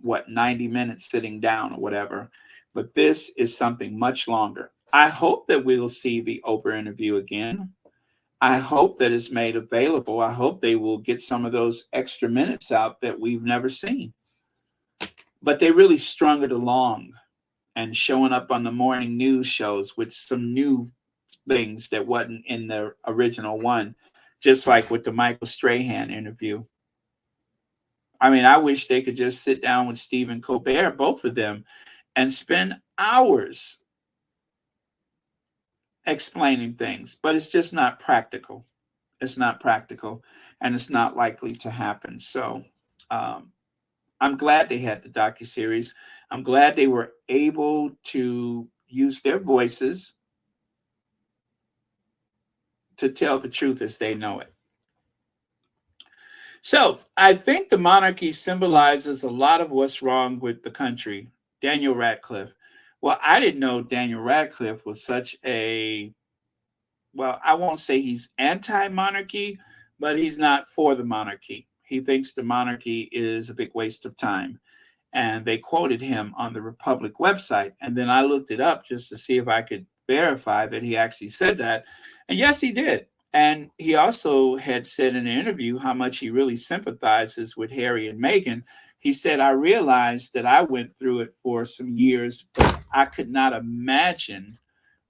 90 minutes sitting down or whatever. But this is something much longer. I hope that we will see the Oprah interview again. I hope that it's made available. I hope they will get some of those extra minutes out that we've never seen. But they really strung it along and showing up on the morning news shows with some new things that wasn't in the original one, just like with the Michael Strahan interview. I mean, I wish they could just sit down with Stephen Colbert, both of them, and spend hours explaining things, but it's just not practical. It's not practical, and it's not likely to happen. So I'm glad they had the docuseries. I'm glad they were able to use their voices to tell the truth as they know it. So I think the monarchy symbolizes a lot of what's wrong with the country. Daniel Radcliffe. Well, I didn't know Daniel Radcliffe was such a, well, I won't say he's anti-monarchy, but he's not for the monarchy. He thinks the monarchy is a big waste of time. And they quoted him on the Republic website. And then I looked it up just to see if I could verify that he actually said that. And yes, he did. And he also had said in an interview how much he really sympathizes with Harry and Meghan. He said, I realized that I went through it for some years, but I could not imagine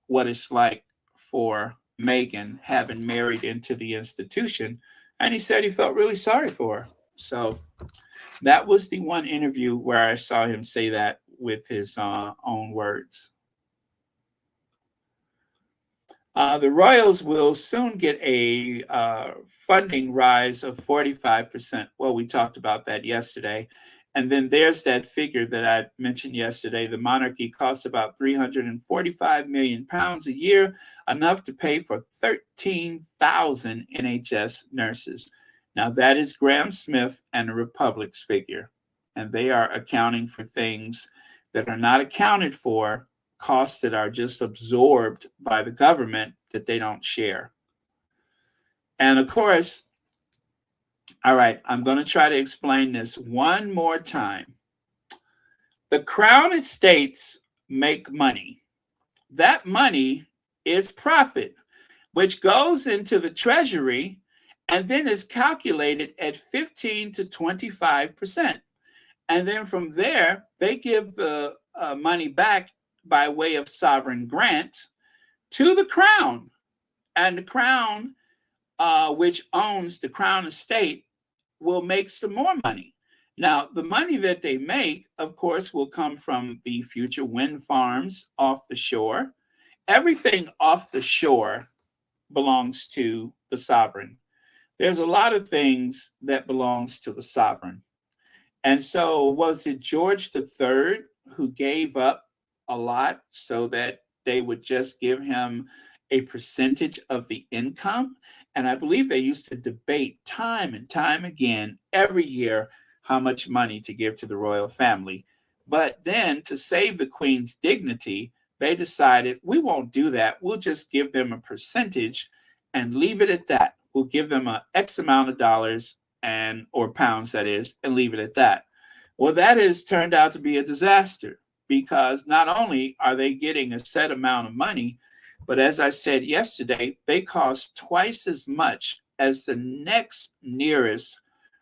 what it's like for Meghan having married into the institution. And he said he felt really sorry for her. So that was the one interview where I saw him say that with his own words. The Royals will soon get a funding rise of 45%. Well, we talked about that yesterday. And then there's that figure that I mentioned yesterday. The monarchy costs about £345 million a year, enough to pay for 13,000 NHS nurses. Now, that is Graham Smith and the Republic's figure. And they are accounting for things that are not accounted for, costs that are just absorbed by the government that they don't share. And of course, all right, I'm going to try to explain this one more time. The Crown Estates make money. That money is profit, which goes into the Treasury and then is calculated at 15 to 25%. And then from there, they give the money back by way of sovereign grant to the Crown. And the Crown, which owns the Crown Estate, will make some more money. Now, the money that they make, of course, will come from the future wind farms off the shore. Everything off the shore belongs to the sovereign. There's a lot of things that belongs to the sovereign. And so was it George III who gave up a lot so that they would just give him a percentage of the income? And I believe they used to debate time and time again every year how much money to give to the royal family. But then to save the Queen's dignity, they decided we won't do that. We'll just give them a percentage and leave it at that. We'll give them a X amount of dollars or pounds, that is, and leave it at that. Well, that has turned out to be a disaster because not only are they getting a set amount of money, but as I said yesterday, they cost twice as much as the next nearest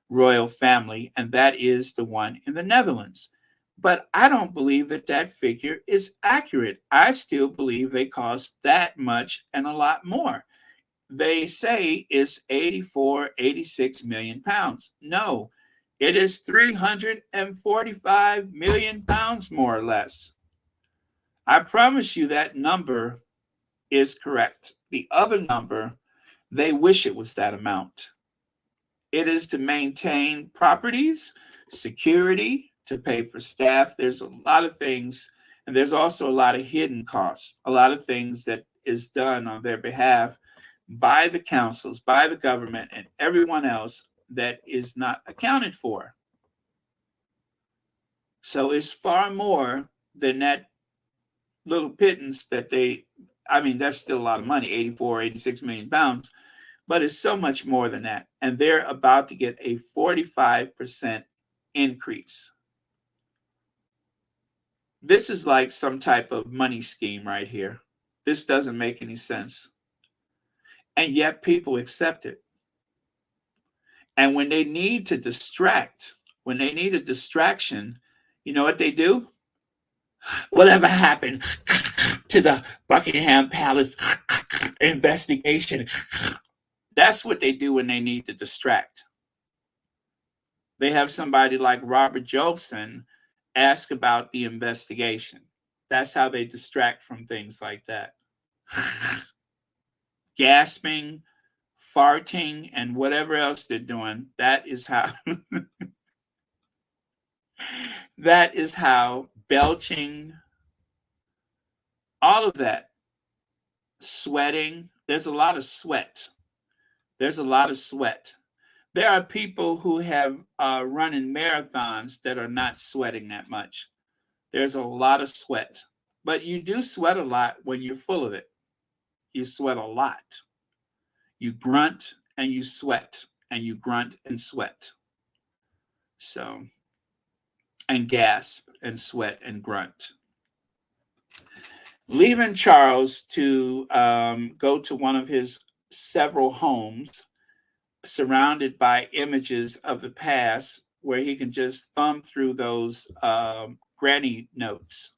royal family, and that is the one in the Netherlands. But I don't believe that that figure is accurate. I still believe they cost that much and a lot more. They say it's 86 million pounds. No, it is 345 million pounds, more or less. I promise you that number is correct. The other number They wish it was that amount. It is to maintain properties, security, to pay for staff. There's a lot of things, and there's also a lot of hidden costs, a lot of things that is done on their behalf by the councils, by the government, and everyone else that is not accounted for. So it's far more than that little pittance that that's still a lot of money, 84, 86 million pounds, but it's so much more than that. And they're about to get a 45% increase. This is like some type of money scheme right here. This doesn't make any sense. And yet people accept it. And when they need to distract, when they need a distraction, you know what they do? Whatever happened to the Buckingham Palace investigation? That's what they do when they need to distract. They have somebody like Robert Jobson ask about the investigation. That's how they distract from things like that. Gasping, farting, and whatever else they're doing. That is how that is how belching, all of that, sweating. There's a lot of sweat. There's a lot of sweat. There are people who have running marathons that are not sweating that much. There's a lot of sweat, but you do sweat a lot when you're full of it. You sweat a lot. You grunt and you sweat, and you grunt and sweat. So, and gasp and sweat and grunt. Leaving Charles to go to one of his several homes surrounded by images of the past where he can just thumb through those granny notes,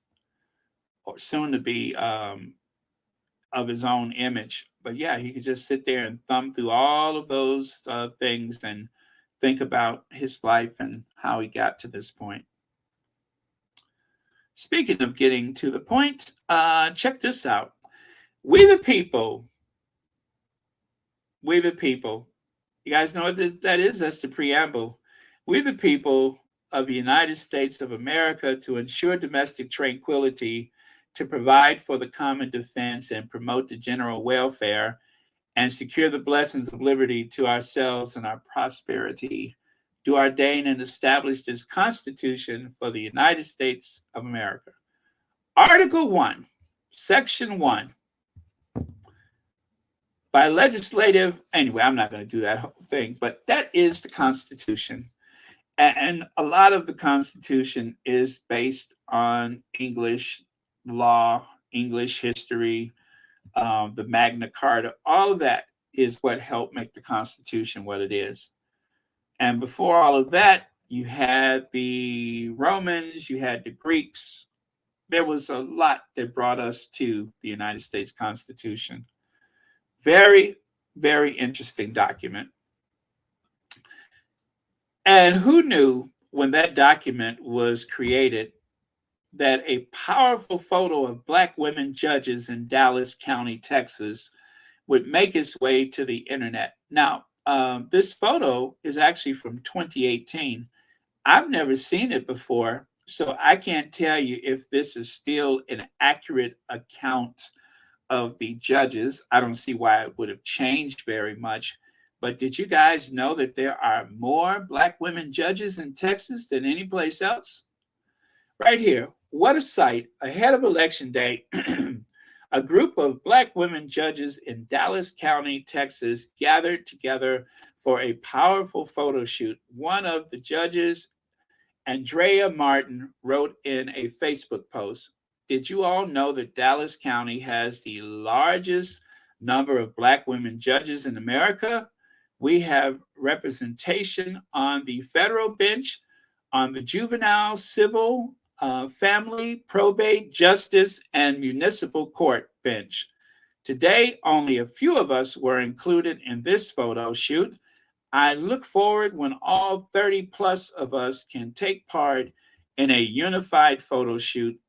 or soon to be of his own image. But yeah, he could just sit there and thumb through all of those things and think about his life and how he got to this point. Speaking of getting to the point, check this out. We the people. You guys know what that is? That's the preamble. We the people of the United States of America, to ensure domestic tranquility, to provide for the common defense and promote the general welfare, and secure the blessings of liberty to ourselves and our prosperity, do ordain and establish this Constitution for the United States of America. Article 1, Section 1. By legislative, anyway, I'm not going to do that whole thing, but that is the Constitution. And a lot of the Constitution is based on English law, English history, the Magna Carta. All of that is what helped make the Constitution what it is. And before all of that, you had the Romans, you had the Greeks. There was a lot that brought us to the United States Constitution. Very, very interesting document. And who knew when that document was created that a powerful photo of Black women judges in Dallas County, Texas, would make its way to the internet? Now, this photo is actually from 2018. I've never seen it before, so I can't tell you if this is still an accurate account of the judges. I don't see why it would have changed very much. But did you guys know that there are more Black women judges in Texas than any place else? Right here, what a sight. Ahead of Election Day, a group of Black women judges in Dallas County, Texas, gathered together for a powerful photo shoot. One of the judges, Andrea Martin, wrote in a Facebook post, "Did you all know that Dallas County has the largest number of Black women judges in America? We have representation on the federal bench, on the juvenile, civil, family, probate, justice, and municipal court bench. Today, only a few of us were included in this photo shoot. I look forward when all 30 plus of us can take part in a unified photo shoot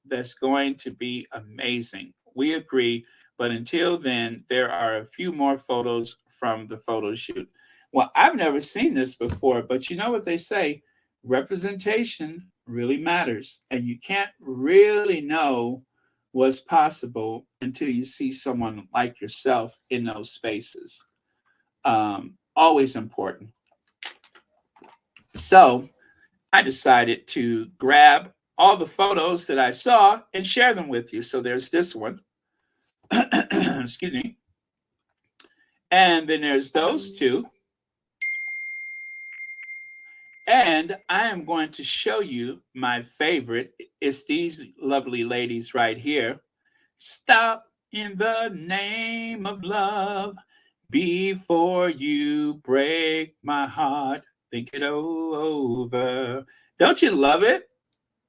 that's going to be amazing. We agree. But until then, there are a few more photos from the photo shoot. Well, I've never seen this before, but you know what they say? Representation really matters. And you can't really know what's possible until you see someone like yourself in those spaces. Always important. So I decided to grab all the photos that I saw and share them with you. So there's this one. Excuse me. And then there's those two. And I am going to show you my favorite. It's these lovely ladies right here. Stop in the name of love before you break my heart. Think it over. Don't you love it?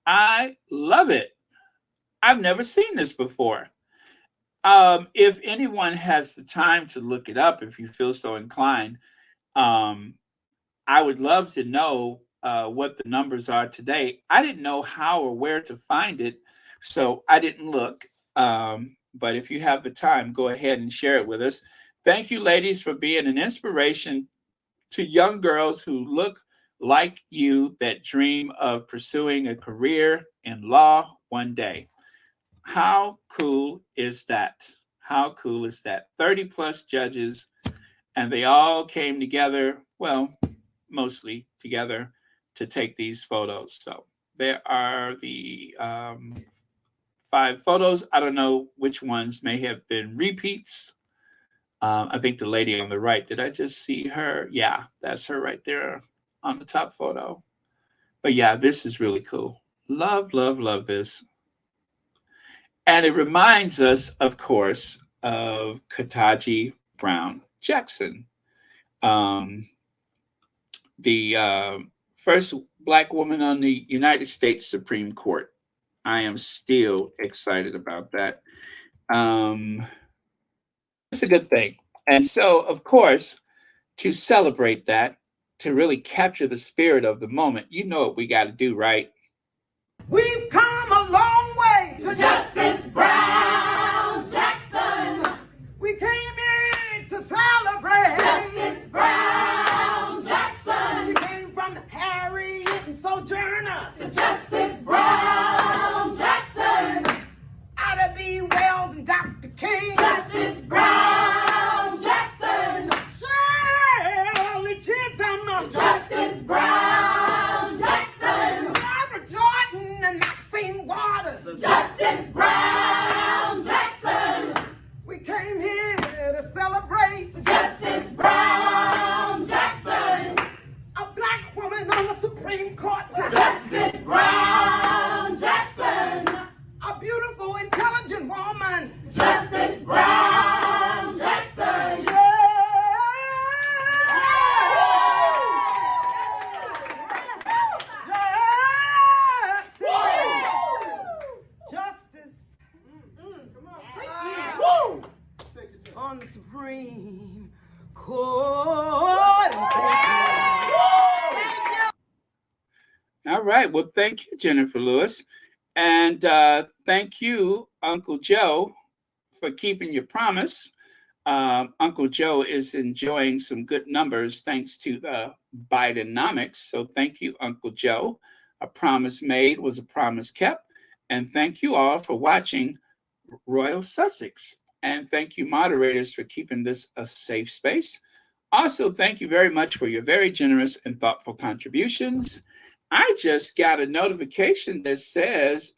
I love it. I've never seen this before. If anyone has the time to look it up, if you feel so inclined, I would love to know what the numbers are today. I didn't know how or where to find it, so I didn't look. But if you have the time, go ahead and share it with us. Thank you, ladies, for being an inspiration to young girls who look like you that dream of pursuing a career in law one day. How cool is that? How cool is that? 30 plus judges, and they all came together, well, mostly together, to take these photos. So there are the 5 photos. I don't know which ones may have been repeats. I think the lady on the right, did I just see her? Yeah, that's her right there on the top photo. But yeah, this is really cool. Love, love, love this. And it reminds us, of course, of Ketanji Brown Jackson, the first Black woman on the United States Supreme Court. I am still excited about that. It's a good thing. And so, of course, to celebrate that, to really capture the spirit of the moment, you know what we got to do, right? We've come a long way to Justice Brown Jackson. We came in to celebrate Justice Brown Jackson. We came from the Harriet and Sojourner to Justice Brown Jackson. Ida B. Wells and Dr. King. Justice Brown Jackson. Shirley Chisholm. Justice Brown Jackson. Barbara Jordan and Maxine Waters. Justice Brown Jackson. We came here to celebrate Justice Brown Jackson. A Black woman on the Supreme Court. Justice Brown Jackson. A beautiful, intelligent woman. Justice Brown Jackson. Justice. On the Supreme Court. All right. Well, thank you, Jennifer Lewis. And thank you, Uncle Joe, for keeping your promise. Uncle Joe is enjoying some good numbers thanks to the Bidenomics. So thank you, Uncle Joe. A promise made was a promise kept. And thank you all for watching Royal Sussex. And thank you, moderators, for keeping this a safe space. Also, thank you very much for your very generous and thoughtful contributions. I just got a notification that says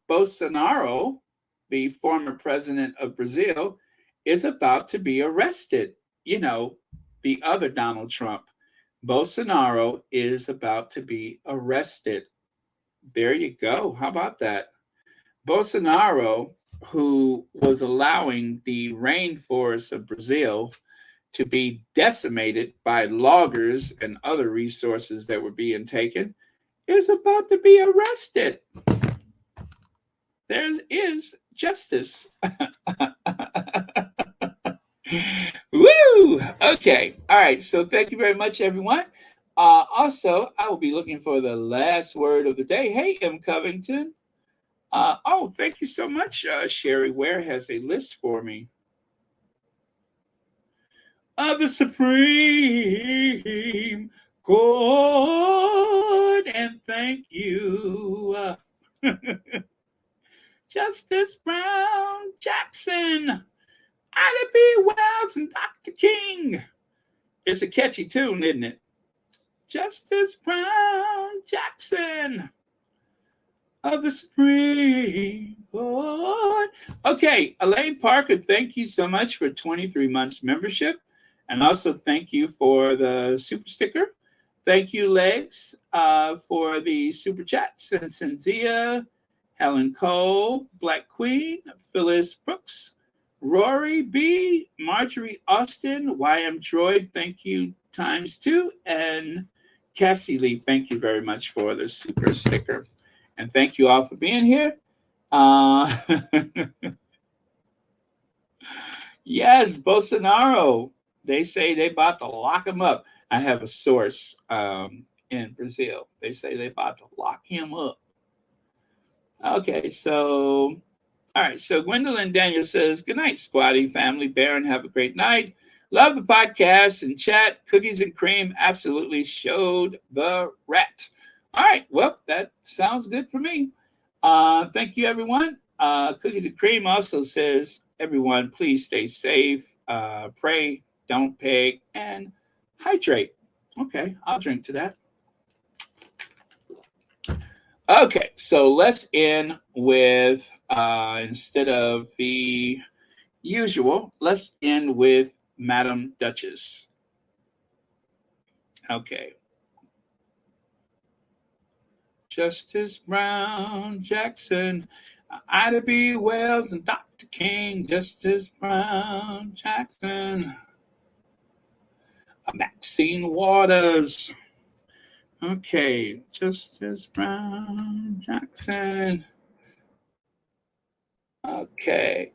Bolsonaro, the former president of Brazil, is about to be arrested. You know, the other Donald Trump. Bolsonaro is about to be arrested. There you go. How about that? Bolsonaro, who was allowing the rainforests of Brazil to be decimated by loggers and other resources that were being taken, is about to be arrested. There is justice. Woo! Okay. All right. So thank you very much, everyone. Also, I will be looking for the last word of the day. Hey, M. Covington. Oh, thank you so much. Sherry Ware has a list for me of the Supreme Court, and thank you, Justice Brown Jackson, Ida B. Wells, and Dr. King. It's a catchy tune, isn't it? Justice Brown Jackson of the Supreme Court. Okay, Elaine Parker, thank you so much for 23 months membership. And also thank you for the super sticker. Thank you, Legs, for the super chats. And Cynthia, Helen Cole, Black Queen, Phyllis Brooks, Rory B, Marjorie Austin, YM Droid, thank you ×2. And Cassie Lee, thank you very much for the super sticker. And thank you all for being here. Yes, Bolsonaro. They say they about to lock him up. I have a source in Brazil. They say they about to lock him up. Okay, so, all right. So Gwendolyn Daniel says, good night, Squatty, family, Baron. Have a great night. Love the podcast and chat. Cookies and cream absolutely showed the rat. All right, well, that sounds good for me. Thank you, everyone. Cookies and Cream also says, everyone, please stay safe, pray, don't peg, and hydrate. Okay, I'll drink to that. Okay, so let's end with, instead of the usual, let's end with Madam Duchess. Okay. Justice Brown Jackson, Ida B. Wells, and Dr. King. Justice Brown Jackson, Maxine Waters. Okay, Justice Brown Jackson. Okay,